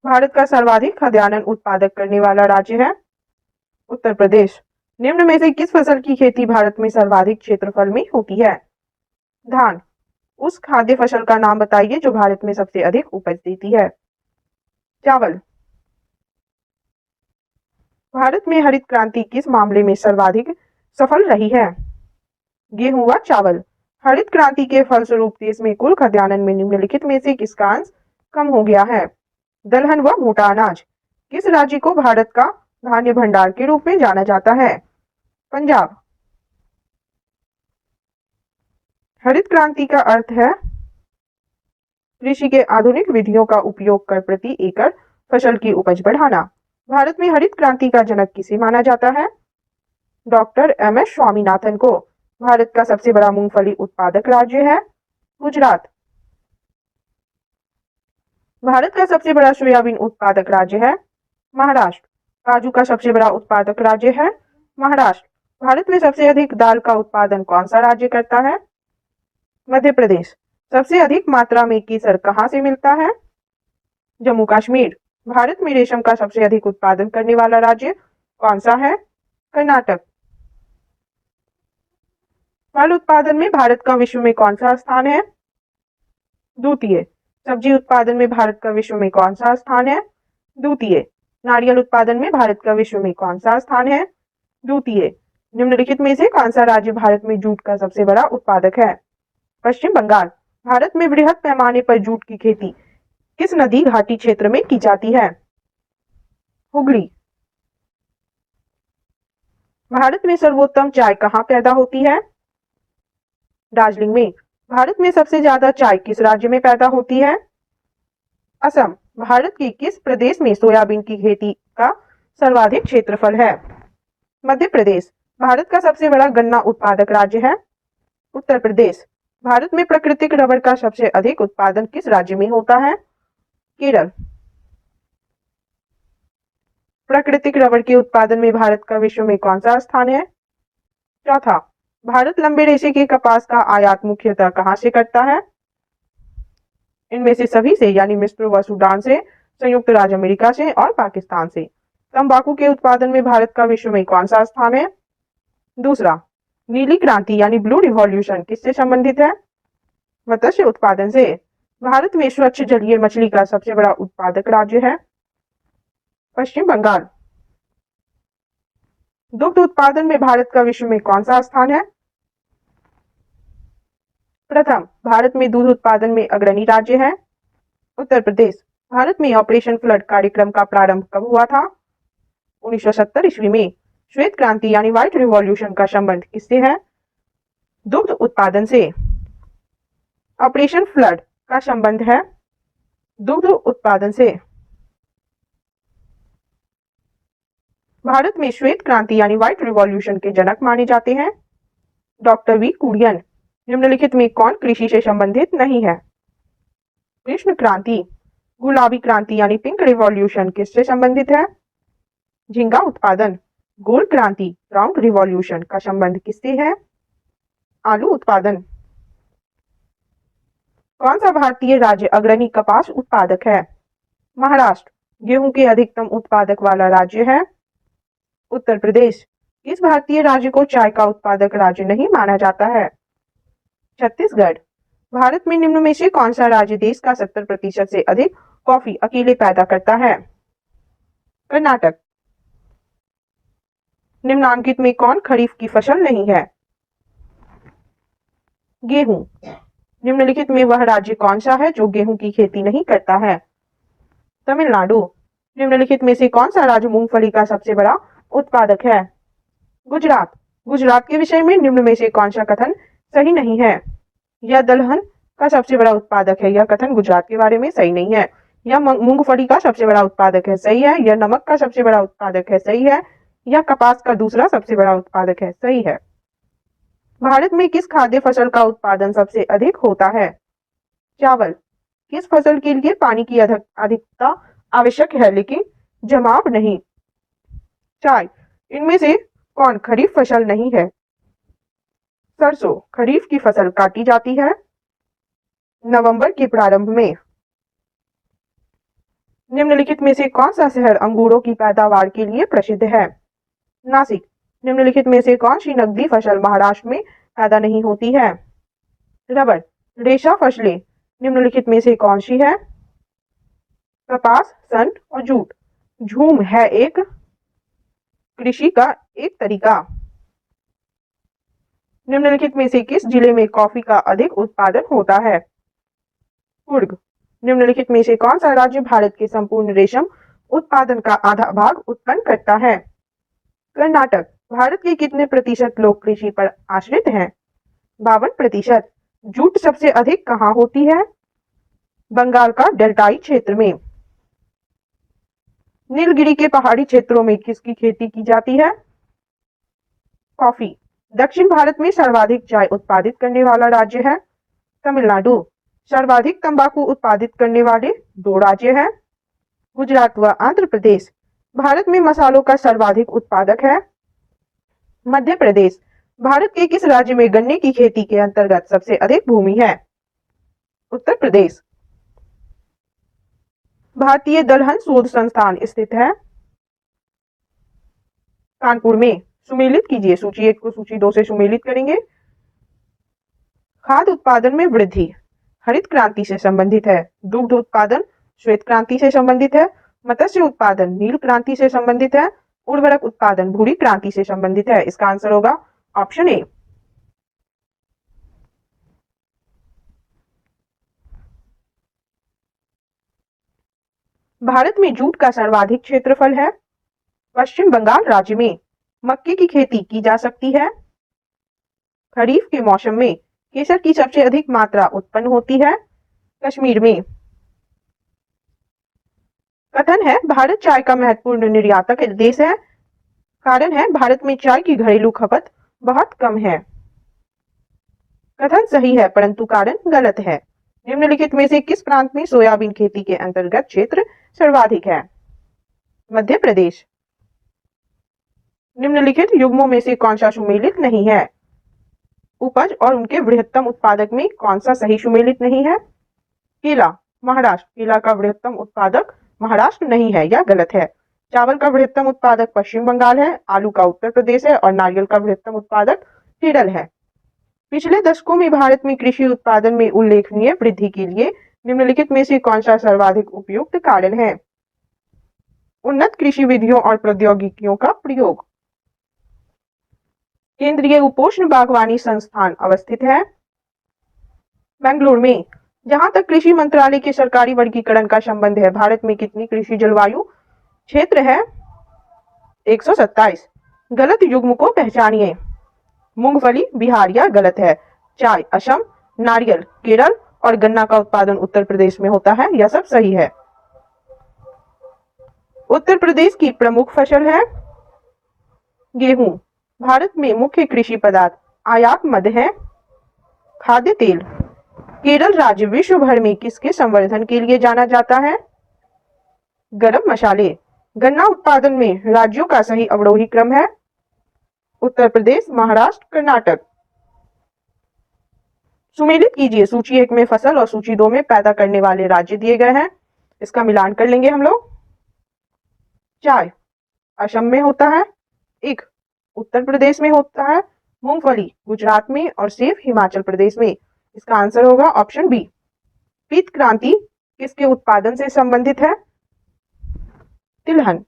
भारत का सर्वाधिक खाद्यान्न उत्पादक करने वाला राज्य है उत्तर प्रदेश। निम्न में से किस फसल की खेती भारत में सर्वाधिक क्षेत्रफल में होती है? धान। उस खाद्य फसल का नाम बताइए जो भारत में सबसे अधिक उपज देती है। चावल। भारत में हरित क्रांति किस मामले में सर्वाधिक सफल रही है? गेहूं व चावल। हरित क्रांति के फलस्वरूप देश में कुल खाद्यान्न में निम्नलिखित में से किसका अंश कम हो गया है? दलहन व मोटा अनाज। किस राज्य को भारत का धान्य भंडार के रूप में जाना जाता है? पंजाब। हरित क्रांति का अर्थ है कृषि के आधुनिक विधियों का उपयोग कर प्रति एकड़ फसल की उपज बढ़ाना। भारत में हरित क्रांति का जनक किसे माना जाता है? Doctor MS. स्वामीनाथन को। भारत का सबसे बड़ा मूंगफली उत्पादक राज्य है गुजरात। भारत का सबसे बड़ा सोयाबीन उत्पादक राज्य है महाराष्ट्र। काजू का सबसे बड़ा उत्पादक राज्य है महाराष्ट्र। भारत में सबसे अधिक दाल का उत्पादन कौन सा राज्य करता है? मध्य प्रदेश। सबसे अधिक मात्रा में केसर कहाँ से मिलता है? जम्मू कश्मीर। भारत में रेशम का सबसे अधिक उत्पादन करने वाला राज्य कौन सा है? कर्नाटक। फल उत्पादन में भारत का विश्व में कौन सा स्थान है? द्वितीय। सब्जी उत्पादन में भारत का विश्व में कौन सा स्थान है? द्वितीय। नारियल उत्पादन में भारत का विश्व में कौन सा स्थान है? द्वितीय। निम्नलिखित में से कौन सा राज्य भारत में जूट का सबसे बड़ा उत्पादक है? पश्चिम बंगाल। भारत में बृहद पैमाने पर जूट की खेती किस नदी घाटी क्षेत्र में की जाती है? हुगली। भारत में सर्वोत्तम चाय कहाँ पैदा होती है? दार्जिलिंग में। भारत में सबसे ज्यादा चाय किस राज्य में पैदा होती है? असम। भारत के किस प्रदेश में सोयाबीन की खेती का सर्वाधिक क्षेत्रफल है? मध्य प्रदेश। भारत का सबसे बड़ा गन्ना उत्पादक राज्य है उत्तर प्रदेश। भारत में प्राकृतिक रबर का सबसे अधिक उत्पादन किस राज्य में होता है? केरल। प्राकृतिक रबर के उत्पादन में भारत का विश्व में कौन सा स्थान है? चौथा। भारत लंबे रेशे के कपास का आयात मुख्यतः कहां से करता है? इनमें से सभी से यानी मिस्र व सूडान से, संयुक्त राज्य अमेरिका से और पाकिस्तान से। तंबाकू के उत्पादन में भारत का विश्व में कौन सा स्थान है? दूसरा। नीली क्रांति यानी ब्लू रिवॉल्यूशन किससे संबंधित है? मत्स्य उत्पादन से। भारत में स्वच्छ जलीय मछली का सबसे बड़ा उत्पादक राज्य है पश्चिम बंगाल। दुग्ध उत्पादन में भारत का विश्व में कौन सा स्थान है? प्रथम, भारत में दूध उत्पादन में अग्रणी राज्य है। उत्तर प्रदेश। भारत में ऑपरेशन फ्लड कार्यक्रम का प्रारंभ कब हुआ था? 1970 ईस्वी में। श्वेत क्रांति यानी व्हाइट रिवॉल्यूशन का संबंध किससे है? दुग्ध उत्पादन से। ऑपरेशन फ्लड का संबंध है दुग्ध उत्पादन से। भारत में श्वेत क्रांति यानी व्हाइट रिवॉल्यूशन के जनक माने जाते हैं डॉक्टर वी कुरियन। निम्नलिखित में कौन कृषि से संबंधित नहीं है? कृष्ण क्रांति। गुलाबी क्रांति यानी पिंक रिवॉल्यूशन किससे संबंधित है? झींगा उत्पादन। गोल्ड क्रांति ब्राउन रिवॉल्यूशन का संबंध किससे है? आलू उत्पादन। कौन सा भारतीय राज्य अग्रणी कपास उत्पादक है? महाराष्ट्र। गेहूं के अधिकतम उत्पादक वाला राज्य है उत्तर प्रदेश। किस भारतीय राज्य को चाय का उत्पादक राज्य नहीं माना जाता है? छत्तीसगढ़। भारत में निम्न में से कौन सा राज्य देश का 70% से अधिक कॉफी अकेले पैदा करता है? कर्नाटक। निम्नांकित में कौन खरीफ की फसल नहीं है? गेहूं। निम्नलिखित में वह राज्य कौन सा है जो गेहूं की खेती नहीं करता है? तमिलनाडु। निम्नलिखित में से कौन सा राज्य मूंगफली का सबसे बड़ा उत्पादक है? गुजरात। गुजरात के विषय में निम्न में से कौन सा कथन सही नहीं है? यह दलहन का सबसे बड़ा उत्पादक है। यह कथन गुजरात के बारे में सही नहीं है। यह मूंगफली का सबसे बड़ा उत्पादक है, सही है। यह नमक का सबसे बड़ा उत्पादक है, सही है। यह कपास का दूसरा सबसे बड़ा उत्पादक है, सही है। भारत में किस खाद्य फसल का उत्पादन सबसे अधिक होता है? चावल। किस फसल के लिए पानी की अधिकता आवश्यक है लेकिन जमाव नहीं? चाय। इनमें से कौन खरीफ फसल नहीं है? सरसों। खरीफ की फसल काटी जाती है नवंबर के प्रारंभ में। निम्नलिखित में से कौन सा शहर अंगूरों की पैदावार के लिए प्रसिद्ध है? नासिक। निम्नलिखित में से कौन सी नकदी फसल महाराष्ट्र में पैदा नहीं होती है? रबर। रेशा फसलें निम्नलिखित में से कौन सी है? कपास, सन और जूट। झूम है एक कृषि का एक तरीका। निम्नलिखित में से किस जिले में कॉफी का अधिक उत्पादन होता है? कुर्ग। निम्नलिखित में से कौन सा राज्य भारत के संपूर्ण रेशम उत्पादन का आधा भाग उत्पन्न करता है? कर्नाटक। भारत के कितने प्रतिशत लोग कृषि पर आश्रित हैं? 52%। जूट सबसे अधिक कहाँ होती है? बंगाल का डेल्टाई क्षेत्र में। नीलगिरी के पहाड़ी क्षेत्रों में किसकी खेती की जाती है? कॉफी। दक्षिण भारत में सर्वाधिक चाय उत्पादित करने वाला राज्य है तमिलनाडु। सर्वाधिक तंबाकू उत्पादित करने वाले 2 राज्य हैं गुजरात व आंध्र प्रदेश। भारत में मसालों का सर्वाधिक उत्पादक है मध्य प्रदेश। भारत के किस राज्य में गन्ने की खेती के अंतर्गत सबसे अधिक भूमि है? उत्तर प्रदेश। भारतीय दलहन शोध संस्थान स्थित है कानपुर में। सुमेलित कीजिए, सूची 1 को सूची 2 से सुमेलित करेंगे। खाद्य उत्पादन में वृद्धि हरित क्रांति से संबंधित है। दुग्ध उत्पादन श्वेत क्रांति से संबंधित है। मत्स्य उत्पादन नील क्रांति से संबंधित है। उर्वरक उत्पादन भूरी क्रांति से संबंधित है। इसका आंसर होगा ऑप्शन ए। भारत में जूट का सर्वाधिक क्षेत्रफल है पश्चिम बंगाल राज्य में। मक्के की खेती की जा सकती है खरीफ के मौसम में। केसर की सबसे अधिक मात्रा उत्पन्न होती है कश्मीर में। कथन है भारत चाय का महत्वपूर्ण निर्यातक देश है। कारण है भारत में चाय की घरेलू खपत बहुत कम है। कथन सही है परंतु कारण गलत है। निम्नलिखित में से किस प्रांत में सोयाबीन खेती के अंतर्गत क्षेत्र सर्वाधिक है? मध्य प्रदेश। निम्नलिखित युग्मों में से कौन सा सुमेलित नहीं है? उपज और उनके बृहत्तम उत्पादक में कौन सा सही सुमेलित नहीं है? केला। महाराष्ट्र। केला का बृहत्तम उत्पादक महाराष्ट्र नहीं है, यह गलत है। चावल का बृहत्तम उत्पादक पश्चिम बंगाल है। आलू का उत्तर प्रदेश है और नारियल का बृहत्तम उत्पादक केरल है। पिछले दशकों में भारत में कृषि उत्पादन में उल्लेखनीय वृद्धि के लिए निम्नलिखित में से कौन सा सर्वाधिक उपयुक्त कारण है? उन्नत कृषि विधियों और प्रौद्योगिकियों का प्रयोग। केंद्रीय उपोष्ण बागवानी संस्थान अवस्थित है बेंगलुरु में। जहां तक कृषि मंत्रालय के सरकारी वर्गीकरण का संबंध है, भारत में कितनी कृषि जलवायु क्षेत्र है? 127। गलत युग्म को पहचानिए। मूंगफली बिहार या गलत है। चाय असम, नारियल केरल और गन्ना का उत्पादन उत्तर प्रदेश में होता है, यह सब सही है। उत्तर प्रदेश की प्रमुख फसल है गेहूं। भारत में मुख्य कृषि पदार्थ आयात मद है। खाद्य तेल। केरल राज्य विश्व भर में किसके संवर्धन के लिए जाना जाता है? गरम मसाले। गन्ना उत्पादन में राज्यों का सही अवरोही क्रम है उत्तर प्रदेश, महाराष्ट्र, कर्नाटक। सुमेलित कीजिए, सूची 1 में फसल और सूची 2 में पैदा करने वाले राज्य दिए गए हैं, इसका मिलान कर लेंगे हम लोग। चाय असम में होता है, एक उत्तर प्रदेश में होता है, मूंगफली गुजरात में और सेब हिमाचल प्रदेश में। इसका आंसर होगा ऑप्शन बी। पीत क्रांति किसके उत्पादन से संबंधित है? तिलहन।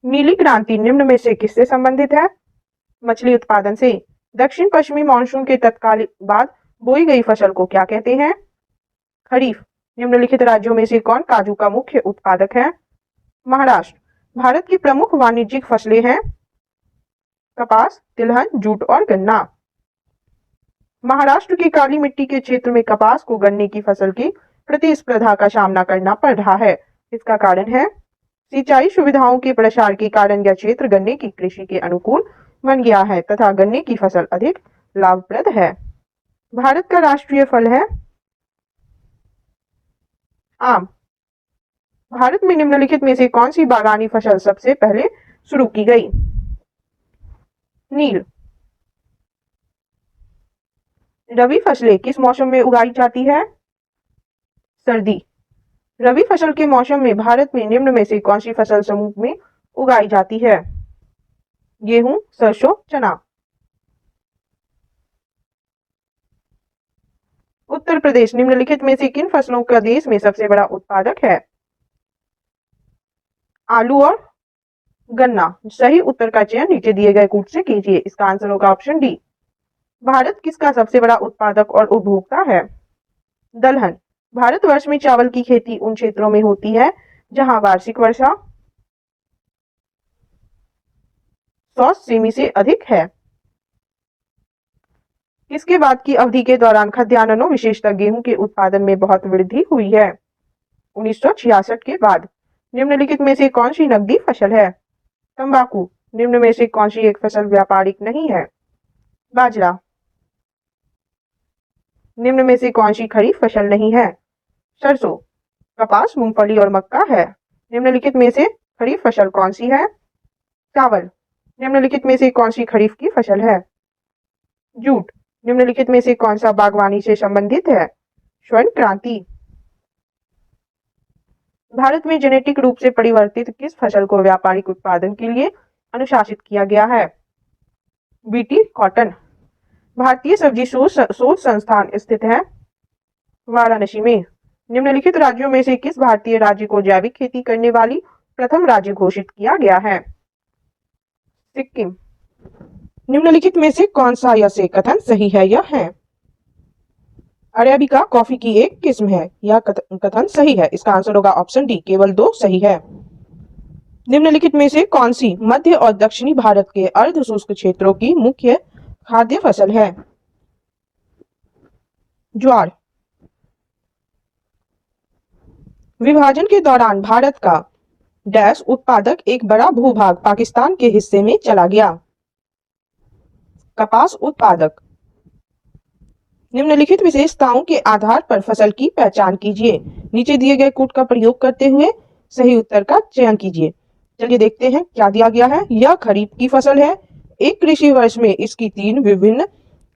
नीली क्रांति निम्न में से किससे संबंधित है? मछली उत्पादन से। दक्षिण पश्चिमी मानसून के तत्काल बाद बोई गई फसल को क्या कहते हैं? खरीफ। निम्नलिखित राज्यों में से कौन काजू का मुख्य उत्पादक है? महाराष्ट्र। भारत की प्रमुख वाणिज्यिक फसलें हैं कपास, तिलहन, जूट और गन्ना। महाराष्ट्र की काली मिट्टी के क्षेत्र में कपास को गन्ने की फसल की प्रतिस्पर्धा का सामना करना पड़ रहा है। इसका कारण है सिंचाई सुविधाओं के प्रसार के कारण यह क्षेत्र गन्ने की कृषि के अनुकूल बन गया है तथा गन्ने की फसल अधिक लाभप्रद है। भारत का राष्ट्रीय फल है आम। भारत में निम्नलिखित में से कौन सी बागानी फसल सबसे पहले शुरू की गई? नील। रबी फसलें किस मौसम में उगाई जाती है? सर्दी। रबी फसल के मौसम में भारत में निम्न में से कौन सी फसल समूह में उगाई जाती है? गेहूं, सरसों, चना। उत्तर प्रदेश निम्नलिखित में से किन फसलों का देश में सबसे बड़ा उत्पादक है? आलू और गन्ना। सही उत्तर का चयन नीचे दिए गए कूट से कीजिए। इसका आंसर होगा ऑप्शन डी। भारत किसका सबसे बड़ा उत्पादक और उपभोक्ता है? दलहन। भारतवर्ष में चावल की खेती उन क्षेत्रों में होती है जहां वार्षिक वर्षा 100 सेमी से अधिक है। इसके बाद की अवधि के दौरान खाद्यान्नों विशेषतः गेहूं के उत्पादन में बहुत वृद्धि हुई है 1966 के बाद। निम्नलिखित में से कौन सी नकदी फसल है? तंबाकू। निम्न में से कौन सी एक फसल व्यापारिक नहीं है? बाजरा। निम्न में से कौन सी खरीफ फसल नहीं है? सरसों। कपास, मूंगफली और मक्का है। निम्नलिखित में से खरीफ फसल कौन सी है? चावल। निम्नलिखित में से कौन सी खरीफ की फसल है? जूट। निम्नलिखित में से कौन सा बागवानी से संबंधित है? स्वर्ण क्रांति। भारत में जेनेटिक रूप से परिवर्तित किस फसल को व्यापारिक उत्पादन के लिए अनुशासित किया गया है? BT cotton. भारतीय सब्जी शोध संस्थान स्थित है वाराणसी में। निम्नलिखित राज्यों में से किस भारतीय राज्य को जैविक खेती करने वाली प्रथम राज्य घोषित किया गया है? सिक्किम। निम्नलिखित में से कौन सा यह से कथन सही है? यह है अरेबिका कॉफी की एक किस्म है। यह कथन सही है। इसका आंसर होगा ऑप्शन डी। केवल 2 सही है। निम्नलिखित में से कौन सी मध्य और दक्षिणी भारत के अर्ध शुष्क क्षेत्रों की मुख्य खाद्य फसल है? ज्वार। विभाजन के दौरान भारत का डैश उत्पादक एक बड़ा भूभाग पाकिस्तान के हिस्से में चला गया। कपास उत्पादक। निम्नलिखित विशेषताओं के आधार पर फसल की पहचान कीजिए। नीचे दिए गए कूट का प्रयोग करते हुए सही उत्तर का चयन कीजिए। चलिए देखते हैं क्या दिया गया है। यह खरीफ की फसल है। एक कृषि वर्ष में इसकी 3 विभिन्न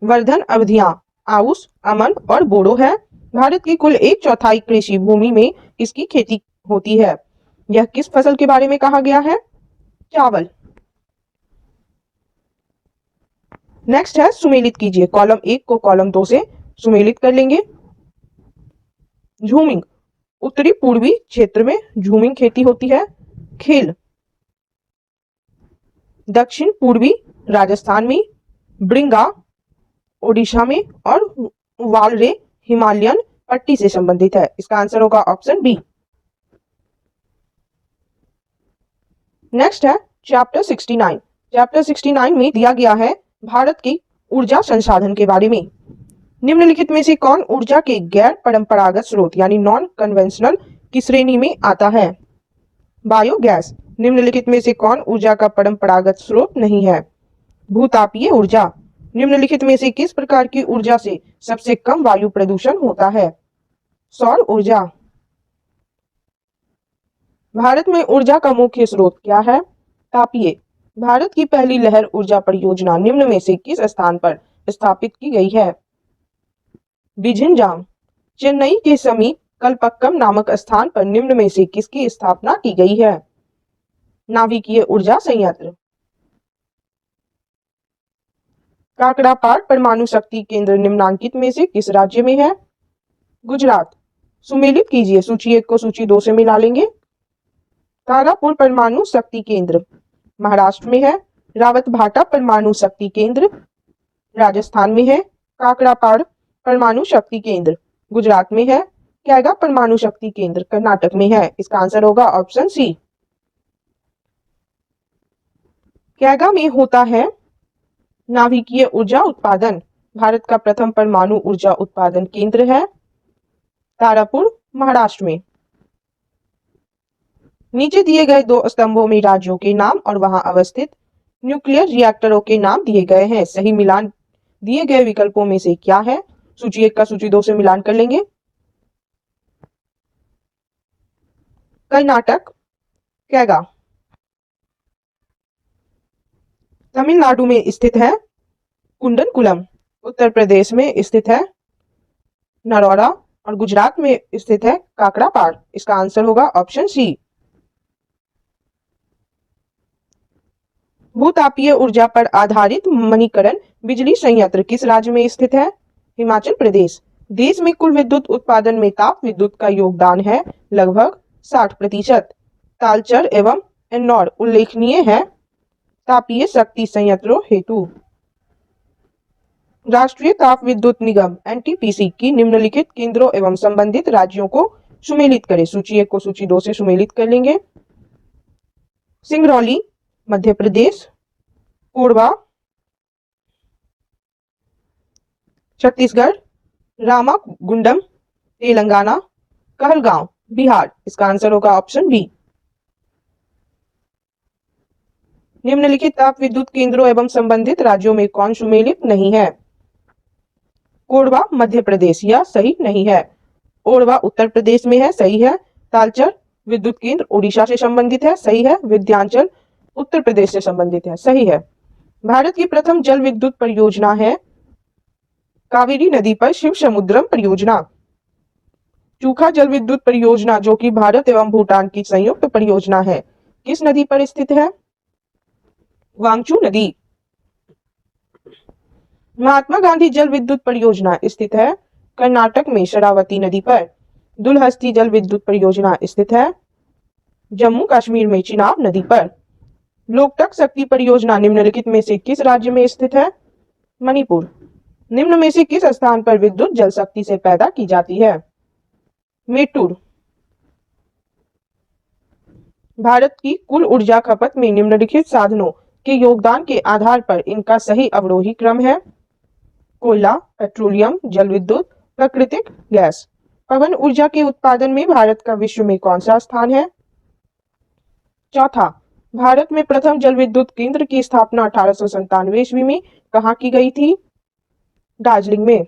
वर्धन अवधियां आउस, अमन और बोड़ो है। भारत की कुल 1/4 कृषि भूमि में इसकी खेती होती है। यह किस फसल के बारे में कहा गया है? चावल। नेक्स्ट है सुमेलित कीजिए। कॉलम 1 को कॉलम 2 से सुमेलित कर लेंगे। झूमिंग। उत्तरी पूर्वी क्षेत्र में झूमिंग खेती होती है। खेल। दक्षिण पूर्वी राजस्थान में। ब्रिंगा ओडिशा में, और वालरे हिमालयन पट्टी से संबंधित है। इसका आंसर होगा ऑप्शन बी। नेक्स्ट है चैप्टर 69। चैप्टर 69 में दिया गया है भारत की ऊर्जा संसाधन के बारे में। निम्नलिखित में से कौन ऊर्जा के गैर परंपरागत स्रोत यानी नॉन कन्वेंशनल की श्रेणी में आता है? बायोगैस। निम्नलिखित में से कौन ऊर्जा का परंपरागत स्रोत नहीं है? भूतापीय ऊर्जा। निम्नलिखित में से किस प्रकार की ऊर्जा से सबसे कम वायु प्रदूषण होता है? सौर ऊर्जा। भारत में ऊर्जा का मुख्य स्रोत क्या है? तापीय। भारत की पहली लहर ऊर्जा परियोजना निम्न में से किस स्थान पर स्थापित की गई है? बिझिंजाम। चेन्नई के समीप कलपक्कम नामक स्थान पर निम्न में से किसकी स्थापना की गई है? नाभिकीय ऊर्जा संयंत्र। काकड़ापाड़ परमाणु शक्ति केंद्र निम्नांकित में से किस राज्य में है? गुजरात। सुमेलित कीजिए, सूची 1 को सूची 2 से मिला लेंगे। तारापुर परमाणु शक्ति केंद्र महाराष्ट्र में है। रावतभाटा परमाणु शक्ति केंद्र राजस्थान में है। काकड़ापाड़ परमाणु शक्ति केंद्र गुजरात में है। कैगा परमाणु शक्ति केंद्र कर्नाटक में है। इसका आंसर होगा ऑप्शन सी। कैगा में होता है नाभिकीय ऊर्जा उत्पादन। भारत का प्रथम परमाणु ऊर्जा उत्पादन केंद्र है तारापुर महाराष्ट्र में। नीचे दिए गए 2 स्तंभों में राज्यों के नाम और वहां अवस्थित न्यूक्लियर रिएक्टरों के नाम दिए गए हैं। सही मिलान दिए गए विकल्पों में से क्या है? सूची 1 का सूची 2 से मिलान कर लेंगे। कर्नाटक कैगा। तमिलनाडु में स्थित है कुंडनकुलम। उत्तर प्रदेश में स्थित है नरौरा और गुजरात में स्थित है काकड़ापाड़। इसका आंसर होगा ऑप्शन सी। भूतापीय ऊर्जा पर आधारित मणिकरण बिजली संयंत्र किस राज्य में स्थित है? हिमाचल प्रदेश। देश में कुल विद्युत उत्पादन में ताप विद्युत का योगदान है लगभग 60%। तालचर एवं एन्नौर उल्लेखनीय है तापीय शक्ति संयंत्रों हेतु। राष्ट्रीय ताप विद्युत निगम एनटीपीसी की निम्नलिखित केंद्रों एवं संबंधित राज्यों को सुमेलित करें। सूची 1 को सूची 2 से सुमेलित कर लेंगे। सिंगरौली मध्य प्रदेश, कोरबा छत्तीसगढ़, रामागुंडम तेलंगाना, कहलगांव बिहार। इसका आंसर होगा ऑप्शन बी। निम्नलिखित ताप विद्युत केंद्रों एवं संबंधित राज्यों में कौन सुमेलित नहीं है? कोरबा मध्य प्रदेश, यह सही नहीं है। ओरवा उत्तर प्रदेश में है, सही है। तालचर विद्युत केंद्र ओडिशा से संबंधित है, सही है। विंध्याचल उत्तर प्रदेश से संबंधित है, सही है। भारत की प्रथम जल विद्युत परियोजना है कावेरी नदी पर शिव समुद्रम परियोजना। चूखा जल विद्युत परियोजना जो कि भारत एवं भूटान की संयुक्त परियोजना है किस नदी पर स्थित है? वांगचू नदी। महात्मा गांधी जल विद्युत परियोजना स्थित है कर्नाटक में शरावती नदी पर। दुलहस्ती जल विद्युत परियोजना स्थित है जम्मू कश्मीर में चिनाब नदी पर। लोकटक शक्ति परियोजना निम्नलिखित में से किस राज्य में स्थित है? मणिपुर। निम्न में से किस स्थान पर विद्युत जल शक्ति से पैदा की जाती है? मेट्टूर। भारत की कुल ऊर्जा खपत में निम्नलिखित साधनों के योगदान के आधार पर इनका सही अवरोही क्रम है? कोयला, पेट्रोलियम, जल विद्युत, प्राकृतिक गैस। पवन ऊर्जा के उत्पादन में भारत का विश्व में कौन सा स्थान है? चौथा। भारत में प्रथम जल विद्युत केंद्र की स्थापना 1897 ईस्वी में कहाँ की गई थी? दार्जिलिंग में।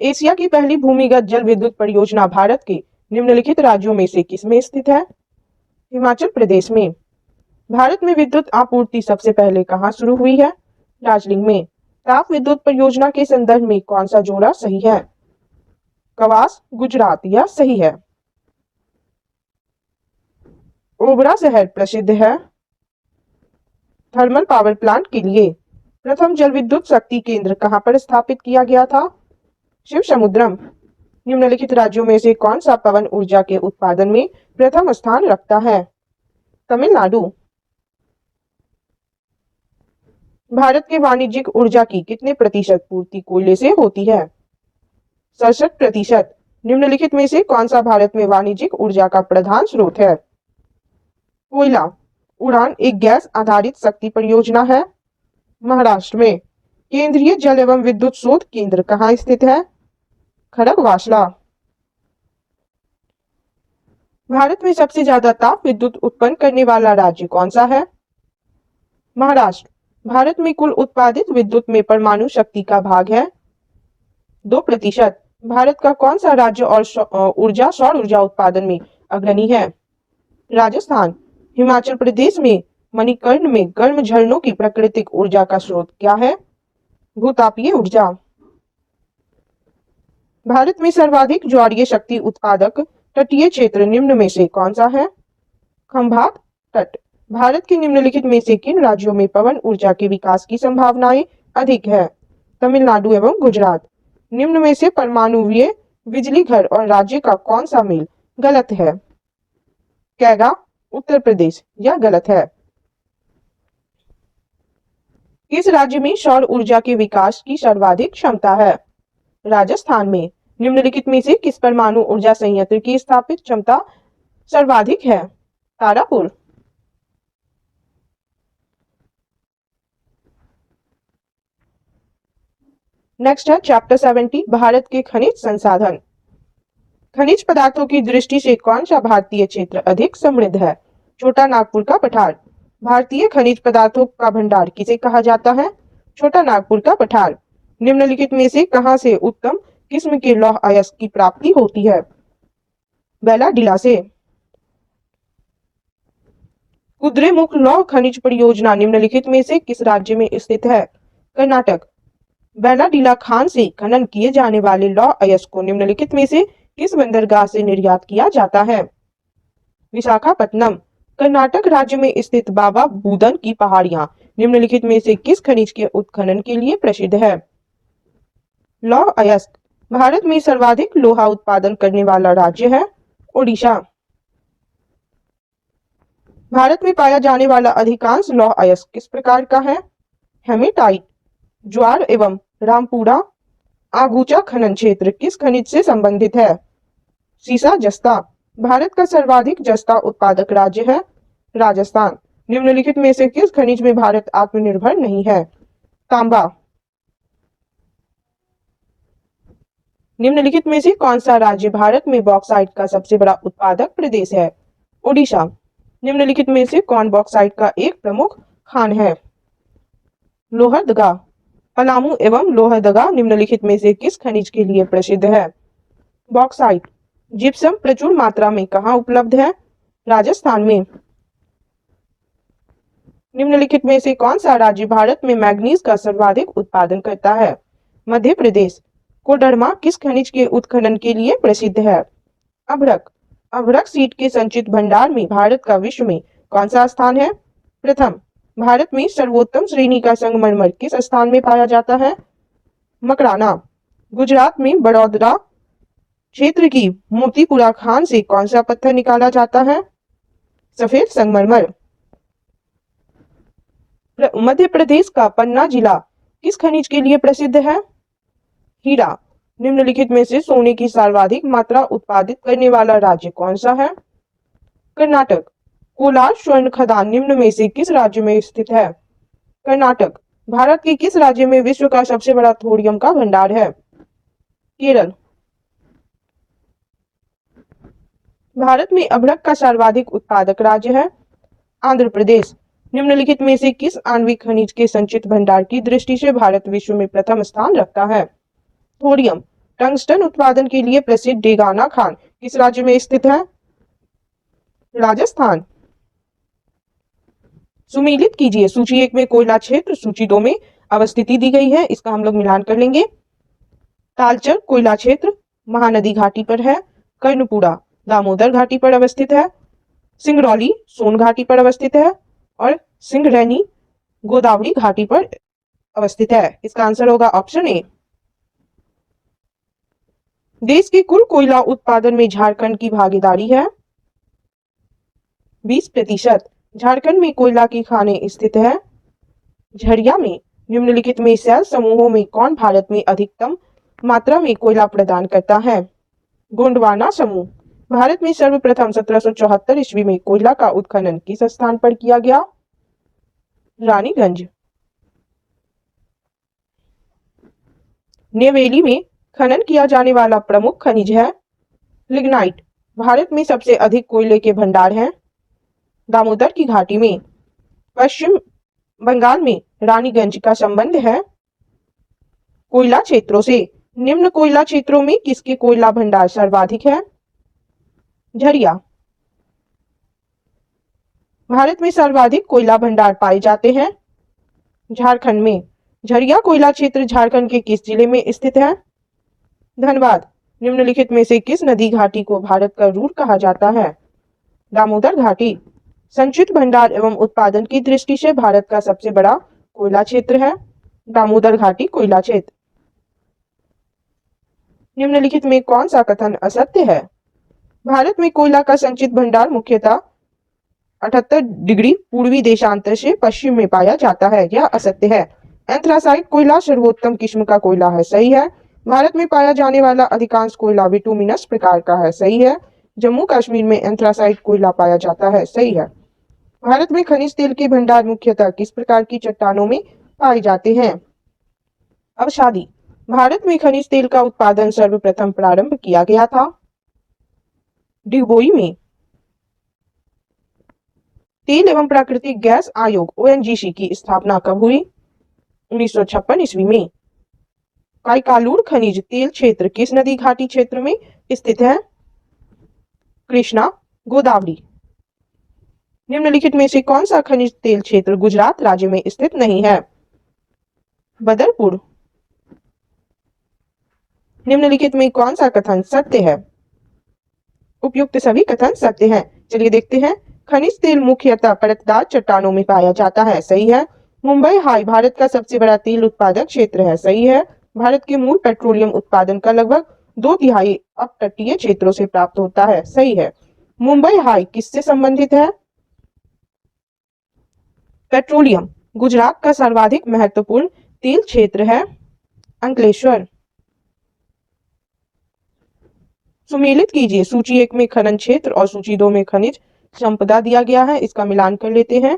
एशिया की पहली भूमिगत जल विद्युत परियोजना भारत के निम्नलिखित राज्यों में से किसमें स्थित है? हिमाचल प्रदेश में। भारत में विद्युत आपूर्ति सबसे पहले कहाँ शुरू हुई है? दार्जिलिंग में। ताप विद्युत परियोजना के संदर्भ में कौन सा जोड़ा सही है? कवास गुजरात, यह सही है। ओबरा शहर प्रसिद्ध है थर्मल पावर प्लांट के लिए। प्रथम जल विद्युत शक्ति केंद्र कहां पर स्थापित किया गया था? शिव समुद्रम। निम्नलिखित राज्यों में से कौन सा पवन ऊर्जा के उत्पादन में प्रथम स्थान रखता है? तमिलनाडु। भारत के वाणिज्यिक ऊर्जा की कितने प्रतिशत पूर्ति कोयले से होती है? 67%। निम्नलिखित में से कौन सा भारत में वाणिज्यिक ऊर्जा का प्रधान स्रोत है? कोयला। उड़ान एक गैस आधारित शक्ति परियोजना है। महाराष्ट्र में केंद्रीय जल एवं विद्युत शोध केंद्र कहाँ स्थित है? खड़गवासला। भारत में सबसे ज्यादा ताप विद्युत उत्पन्न करने वाला राज्य कौन सा है? महाराष्ट्र। भारत में कुल उत्पादित विद्युत में परमाणु शक्ति का भाग है 2%। भारत का कौन सा राज्य और सौर ऊर्जा उत्पादन में अग्रणी है? राजस्थान। हिमाचल प्रदेश में मणिकर्ण में गर्म झरनों की प्राकृतिक ऊर्जा का स्रोत क्या है? भूतापीय ऊर्जा। भारत में सर्वाधिक ज्वारीय शक्ति उत्पादक तटीय क्षेत्र निम्न में से कौन सा है? खंभात तट। भारत के निम्नलिखित में से किन राज्यों में पवन ऊर्जा के विकास की संभावनाएं अधिक है? तमिलनाडु एवं गुजरात। निम्न में से परमाणुवीय बिजली घर और राज्य का कौन सा मेल गलत है? कैगा उत्तर प्रदेश यह गलत है। किस राज्य में सौर ऊर्जा के विकास की सर्वाधिक क्षमता है? राजस्थान में। निम्नलिखित में से किस परमाणु ऊर्जा संयंत्र की स्थापित क्षमता सर्वाधिक है? तारापुर। नेक्स्ट है चैप्टर 70 भारत के खनिज संसाधन। खनिज पदार्थों की दृष्टि से कौन सा भारतीय क्षेत्र अधिक समृद्ध है? छोटा नागपुर का पठार। भारतीय खनिज पदार्थों का भंडार किसे कहा जाता है? छोटा नागपुर का पठार। निम्नलिखित में से कहां से उत्तम किस्म के लौह अयस्क की प्राप्ति होती है? बैलाडीला से। कुद्रेमुख लौह खनिज परियोजना निम्नलिखित में से किस राज्य में स्थित है? कर्नाटक। बैलाडीला खान से खनन किए जाने वाले लौह अयस्क को निम्नलिखित में से किस बंदरगाह से निर्यात किया जाता है? विशाखापत्तनम। कर्नाटक राज्य में स्थित बाबा बूदन की पहाड़ियां निम्नलिखित में से किस खनिज के उत्खनन के लिए प्रसिद्ध है? लौह अयस्क। भारत में सर्वाधिक लोहा उत्पादन करने वाला राज्य है ओडिशा। भारत में पाया जाने वाला अधिकांश लौह अयस्क किस प्रकार का है? हेमेटाइट। ज्वार एवं रामपुरा आगूचा खनन क्षेत्र किस खनिज से संबंधित है? सीसा जस्ता। भारत का सर्वाधिक जस्ता उत्पादक राज्य है राजस्थान। निम्नलिखित में से किस खनिज में भारत आत्मनिर्भर नहीं है? तांबा। निम्नलिखित में से कौन सा राज्य भारत में बॉक्साइट का सबसे बड़ा उत्पादक प्रदेश है? ओडिशा। निम्नलिखित में से कौन बॉक्साइट का एक प्रमुख खान है? लोहरदगा। पलामू एवं लोहरदगा निम्नलिखित में से किस खनिज के लिए प्रसिद्ध है? बॉक्साइट। जिप्सम प्रचुर मात्रा में कहाँ उपलब्ध है? राजस्थान में। निम्नलिखित में से कौन सा राज्य भारत में मैग्नीज का सर्वाधिक उत्पादन करता है? मध्य प्रदेश। कोडरमा किस खनिज के उत्खनन के लिए प्रसिद्ध है? अभ्रक। अभ्रक सीट के संचित भंडार में भारत का विश्व में कौन सा स्थान है? प्रथम। भारत में सर्वोत्तम श्रेणी का संगमरमर किस स्थान में पाया जाता है? मकराना। गुजरात में बड़ौदा क्षेत्र की मोतीपुरा खान से कौन सा पत्थर निकाला जाता है? सफेद संगमरमर। मध्य प्रदेश का पन्ना जिला किस खनिज के लिए प्रसिद्ध है? हीरा। निम्नलिखित में से सोने की सर्वाधिक मात्रा उत्पादित करने वाला राज्य कौन सा है? कर्नाटक। कोलार स्वर्ण खदान निम्न में से किस राज्य में स्थित है? कर्नाटक। भारत के किस राज्य में विश्व का सबसे बड़ा थोरियम का भंडार है? केरल। भारत में अभ्रक का सर्वाधिक उत्पादक राज्य है आंध्र प्रदेश। निम्नलिखित में से किस आणविक खनिज के संचित भंडार की दृष्टि से भारत विश्व में प्रथम स्थान रखता है? थोरियम। टंगस्टन उत्पादन के लिए प्रसिद्ध डेगाना खान किस राज्य में स्थित है? राजस्थान। सुमेलित कीजिए, सूची 1 में कोयला क्षेत्र, सूची 2 में अवस्थिति दी गई है, इसका हम लोग मिलान कर लेंगे। तालचर कोयला क्षेत्र महानदी घाटी पर है। कर्णपुरा दामोदर घाटी पर अवस्थित है। सिंगरौली सोन घाटी पर अवस्थित है और सिंगरैनी गोदावरी घाटी पर अवस्थित है। इसका आंसर होगा ऑप्शन ए। देश के कुल कोयला उत्पादन में झारखंड की भागीदारी है 20%। झारखंड में कोयला की खानें स्थित है झरिया में निम्नलिखित में सेल समूहों में कौन भारत में अधिकतम मात्रा में कोयला प्रदान करता है? गोंडवाना समूह। भारत में सर्वप्रथम 1774 ईस्वी में कोयला का उत्खनन किस स्थान पर किया गया? रानीगंज। नेवेली में खनन किया जाने वाला प्रमुख खनिज है लिग्नाइट। भारत में सबसे अधिक कोयले के भंडार हैं दामोदर की घाटी में। पश्चिम बंगाल में रानीगंज का संबंध है कोयला क्षेत्रों से। निम्न कोयला क्षेत्रों में किसके कोयला भंडार सर्वाधिक है? झरिया। भारत में सर्वाधिक कोयला भंडार पाए जाते हैं झारखंड में। झरिया कोयला क्षेत्र झारखंड के किस जिले में स्थित है? धनबाद। निम्नलिखित में से किस नदी घाटी को भारत का रूट कहा जाता है? दामोदर घाटी। संचित भंडार एवं उत्पादन की दृष्टि से भारत का सबसे बड़ा कोयला क्षेत्र है दामोदर घाटी कोयला क्षेत्र। निम्नलिखित में कौन सा कथन असत्य है? भारत में कोयला का संचित भंडार मुख्यतः 78 डिग्री पूर्वी देशांतर से पश्चिम में पाया जाता है, यह असत्य है। एंथ्रासाइट कोयला सर्वोत्तम किस्म का कोयला है, सही है। भारत में पाया जाने वाला अधिकांश कोयला विटुमिनस प्रकार का है, सही है। जम्मू कश्मीर में एंथ्रासाइट कोयला पाया जाता है, सही है। भारत में खनिज तेल के भंडार मुख्यतः किस प्रकार की चट्टानों में पाए जाते हैं? अवसादी। भारत में खनिज तेल का उत्पादन सर्वप्रथम प्रारंभ किया गया था डिगबोई में। तेल एवं प्राकृतिक गैस आयोग ओएनजीसी की स्थापना कब हुई? 1956 ईस्वी में। काइकालूर खनिज तेल क्षेत्र किस नदी घाटी क्षेत्र में स्थित है? कृष्णा गोदावरी। निम्नलिखित में से कौन सा खनिज तेल क्षेत्र गुजरात राज्य में स्थित नहीं है? बदरपुर। निम्नलिखित में कौन सा कथन सत्य है? उपयुक्त सभी कथन सत्य हैं। चलिए देखते हैं। खनिज तेल मुख्यतः परतदार चट्टानों में पाया जाता है, सही है। मुंबई हाई भारत का सबसे बड़ा तेल उत्पादक क्षेत्र है, सही है। भारत के मूल पेट्रोलियम उत्पादन का लगभग 2/3 अपतटीय क्षेत्रों से प्राप्त होता है, सही है। मुंबई हाई किससे संबंधित है? पेट्रोलियम। गुजरात का सर्वाधिक महत्वपूर्ण तेल क्षेत्र है अंकलेश्वर। सुमेलित कीजिए। सूची 1 में खनन क्षेत्र और सूची 2 में खनिज संपदा दिया गया है, इसका मिलान कर लेते हैं।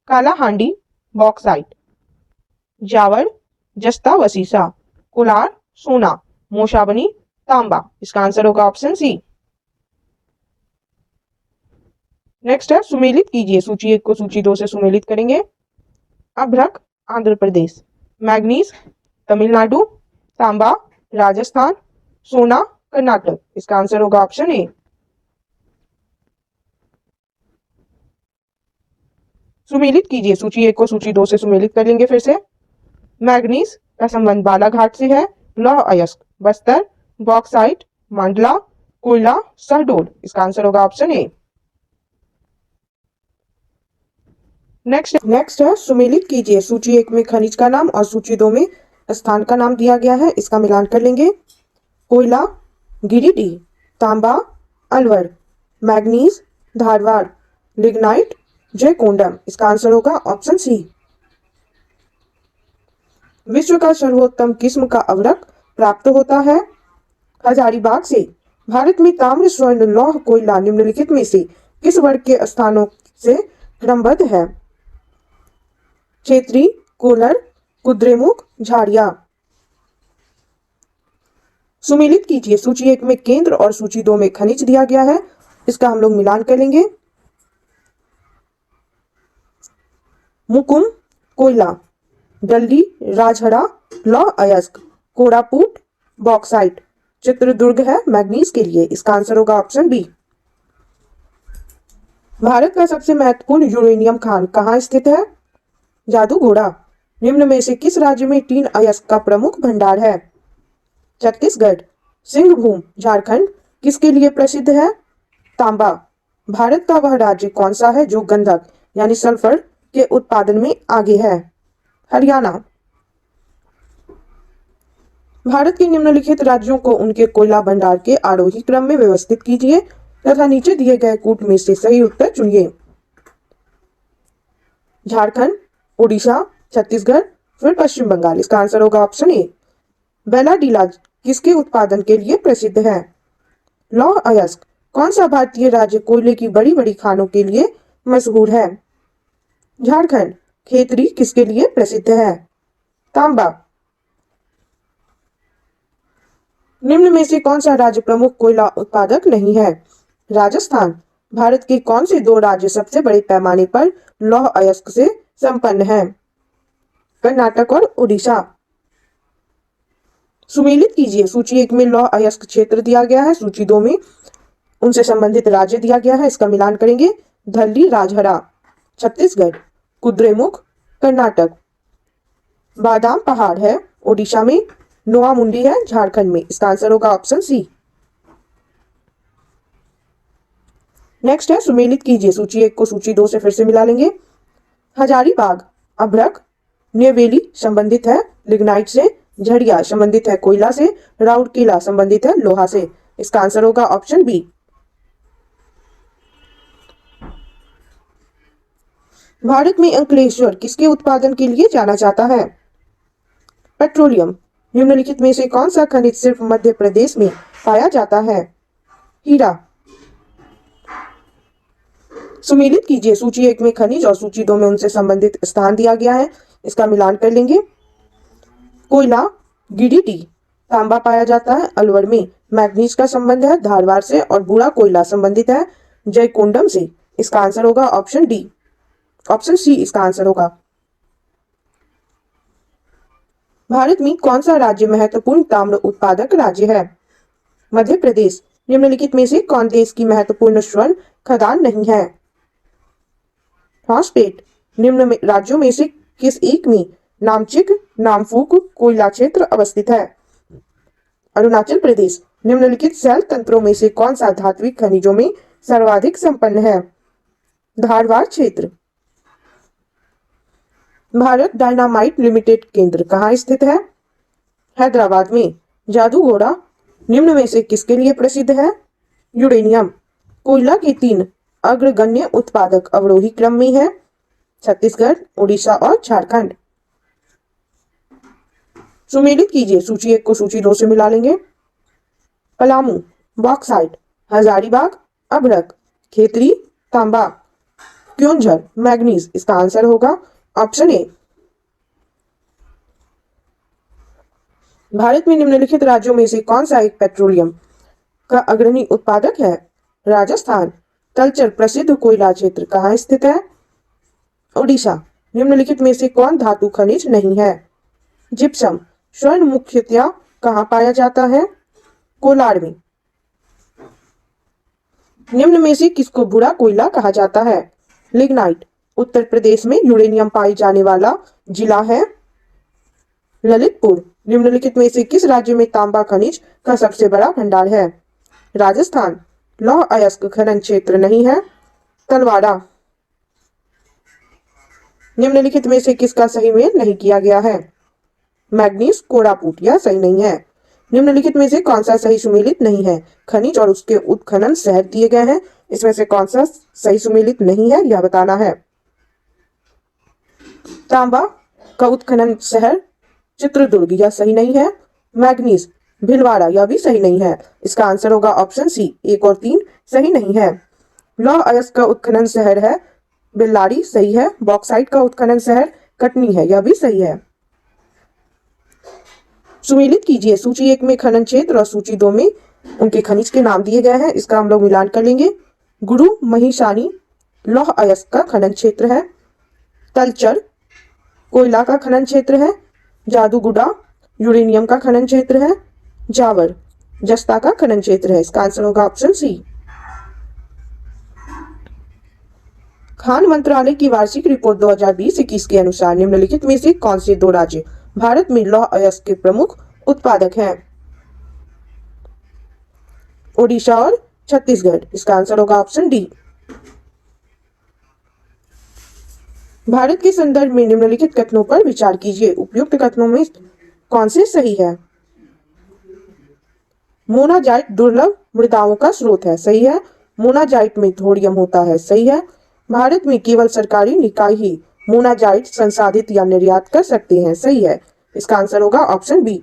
कालाहांडी बॉक्साइट, जावर जस्ता वसीसा, कोलार सोना, मोशाबनी तांबा। इसका आंसर होगा ऑप्शन सी। नेक्स्ट है सुमेलित कीजिए। सूची 1 को सूची 2 से सुमेलित करेंगे। अभ्रक आंध्र प्रदेश, मैग्नीज तमिलनाडु, तांबा राजस्थान, सोना कर्नाटक। इसका आंसर होगा ऑप्शन ए। सुमेलित कीजिए। सूची 1 को सूची 2 से सुमेलित कर लेंगे फिर से। मैग्नीज का संबंध बालाघाट से है, लौह अयस्क बस्तर, बॉक्साइट मंडला, कोयला शहडोल। इसका आंसर होगा ऑप्शन ए। नेक्स्ट है सुमेलित कीजिए। सूची 1 में खनिज का नाम और सूची 2 में स्थान का नाम दिया गया है, इसका मिलान कर लेंगे। कोयला गिरिडीह, तांबा अलवर, मैग्नीज धारवाड़, लिग्नाइट जयकोंडम। इसका आंसर होगा ऑप्शन सी। विश्व का सर्वोत्तम किस्म का अवरक प्राप्त होता है हजारीबाग से। भारत में ताम्र स्वर्ण लौह कोयला निम्नलिखित में से किस वर्ग के स्थानों से क्रमबद्ध है? क्षेत्री, कोलर, कुद्रेमुख, झाड़िया। सुमेलित कीजिए। सूची 1 में केंद्र और सूची 2 में खनिज दिया गया है, इसका हम लोग मिलान करेंगे। मुकुम कोयला, डल्ली राजहरा लौह अयस्क, कोरापुट बॉक्साइट, चित्रदुर्ग है मैग्नीज के लिए। इसका आंसर होगा ऑप्शन बी। भारत का सबसे महत्वपूर्ण यूरेनियम खान कहाँ स्थित है? जादूगोड़ा। निम्न में से किस राज्य में टीन अयस्क का प्रमुख भंडार है? छत्तीसगढ़। सिंहभूम झारखंड किसके लिए प्रसिद्ध है? तांबा। भारत का वह राज्य कौन सा है जो गंधक यानी सल्फर के उत्पादन में आगे है? हरियाणा। भारत के निम्नलिखित राज्यों को उनके कोयला भंडार के आरोही क्रम में व्यवस्थित कीजिए तथा नीचे दिए गए कूट में से सही उत्तर चुनिए। झारखंड, उड़ीसा, छत्तीसगढ़, फिर पश्चिम बंगाल। इसका आंसर होगा ऑप्शन ए। बेलाडीला किसके उत्पादन के लिए प्रसिद्ध है? लौह अयस्क कौन सा भारतीय राज्य कोयले की बड़ी बड़ी खानों के लिए मशहूर है? झारखंड। खेतरी किसके लिए प्रसिद्ध है? तांबा। निम्न में से कौन सा राज्य प्रमुख कोयला उत्पादक नहीं है? राजस्थान। भारत के कौन से दो राज्य सबसे बड़े पैमाने पर लौह अयस्क से संपन्न हैं? कर्नाटक और उड़ीसा। सुमेलित कीजिए, सूची 1 में लौह अयस्क क्षेत्र दिया गया है, सूची 2 में उनसे संबंधित राज्य दिया गया है। इसका मिलान करेंगे। धल्ली राजहरा छत्तीसगढ़, कुद्रेमुख कर्नाटक, बादाम पहाड़ है ओडिशा में, नोआ मुंडी है झारखंड में। इसका आंसर होगा ऑप्शन सी। नेक्स्ट है, सुमेलित कीजिए, सूची 1 को सूची 2 से फिर से मिला लेंगे। हजारीबाग अभ्रक, न्यूवेली संबंधित है लिग्नाइट से, झड़िया संबंधित है कोयला से, राउरकेला संबंधित है लोहा से। इसका आंसर होगा ऑप्शन बी। भारत में अंकलेश्वर किसके उत्पादन के लिए जाना जाता है? पेट्रोलियम। निम्नलिखित में से कौन सा खनिज सिर्फ मध्य प्रदेश में पाया जाता है? हीरा। सुमेलित कीजिए, सूची 1 में खनिज और सूची 2 में उनसे संबंधित स्थान दिया गया है। इसका मिलान कर लेंगे। कोयला गिरिडीह, तांबा पाया जाता है अलवर में, मैग्नीज का संबंध है धारवाड़ से और बुरा कोयला संबंधित है जयकोंडम से। इसका आंसर होगा ऑप्शन डी। ऑप्शन सी इसका आंसर होगा। भारत में कौन सा राज्य महत्वपूर्ण ताम्र उत्पादक राज्य है? मध्य प्रदेश। निम्नलिखित में से कौन देश की महत्वपूर्ण स्वर्ण खदान नहीं है? फॉस्फेट। निम्न राज्यों में से किस एक में नामचिक नामफूक कोयला क्षेत्र अवस्थित है? अरुणाचल प्रदेश। निम्नलिखित सेल तंत्रों में से कौन सा धात्विक खनिजों में सर्वाधिक संपन्न है? धारवाड़ क्षेत्र। भारत डायनामाइट लिमिटेड केंद्र कहाँ स्थित है? हैदराबाद में। जादूगोड़ा निम्न में से किसके लिए प्रसिद्ध है? यूरेनियम। कोयला के 3 अग्रगण्य उत्पादक अवरोही क्रम में है, छत्तीसगढ़, उड़ीसा और झारखंड। सुमेलित कीजिए, सूची 1 को सूची 2 से मिला लेंगे। पलामू बॉक्साइट, हजारीबाग अभ्रक, खेतरी तांबा, क्योंझर मैग्नीज। इसका आंसर होगा ऑप्शन ए। भारत में निम्नलिखित राज्यों में से कौन सा एक पेट्रोलियम का अग्रणी उत्पादक है? राजस्थान। तलचर प्रसिद्ध कोयला क्षेत्र कहाँ स्थित है? उड़ीसा। निम्नलिखित में से कौन धातु खनिज नहीं है? जिप्सम। स्वर्ण मुख्यतया कहाँ पाया जाता है? कोलार में। निम्न में से किसको बुरा कोयला कहा जाता है? लिग्नाइट। उत्तर प्रदेश में यूरेनियम पाए जाने वाला जिला है ललितपुर। निम्नलिखित में से किस राज्य में तांबा खनिज का सबसे बड़ा भंडार है? राजस्थान। लौह अयस्क खनन क्षेत्र नहीं है? तलवाड़ा। निम्नलिखित में से किसका सही मेल नहीं किया गया है? मैग्नीज कोरापुट, यह सही नहीं है। निम्नलिखित में से कौन सा सही सुमेलित नहीं है? खनिज और उसके उत्खनन शहर दिए गए हैं, इसमें से कौन सा सही सुमेलित नहीं है यह बताना है। तांबा का उत्खनन शहर चित्रदुर्ग, यह सही नहीं है। मैग्नीज भीलवाड़ा, यह भी सही नहीं है। इसका आंसर होगा ऑप्शन सी। 1 और 3 सही नहीं है। लौह अयस्क का उत्खनन शहर है बेल्लारी, सही है। बॉक्साइट का उत्खनन शहर कटनी है, यह भी सही है। सुमेलित कीजिए, सूची 1 में खनन क्षेत्र और सूची 2 में उनके खनिज के नाम दिए गए हैं। इसका हम लोग मिलान कर लेंगे। गुरु महिषानी लौह अयस्क का खनन क्षेत्र है। तलचर कोयला का खनन क्षेत्र है। जादूगुड़ा यूरेनियम का खनन क्षेत्र है। जावर जस्ता का खनन क्षेत्र है। इसका आंसर होगा ऑप्शन सी। खान मंत्रालय की वार्षिक रिपोर्ट 2020-21 के अनुसार निम्नलिखित में से कौन से 2 राज्य भारत में लौह अयस्क के प्रमुख उत्पादक हैं? ओडिशा और छत्तीसगढ़। इसका आंसर होगा ऑप्शन डी। भारत के संदर्भ में निम्नलिखित कथनों पर विचार कीजिए। उपयुक्त कथनों में कौन से सही है? मोनाजाइट दुर्लभ मृदाओं का स्रोत है, सही है। मोनाजाइट में थोरियम होता है, सही है। भारत में केवल सरकारी निकाय ही मोनाजाइट संसाधित या निर्यात कर सकते हैं। सही है, इसका आंसर होगा ऑप्शन बी।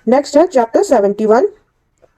नेक्स्ट है चैप्टर 71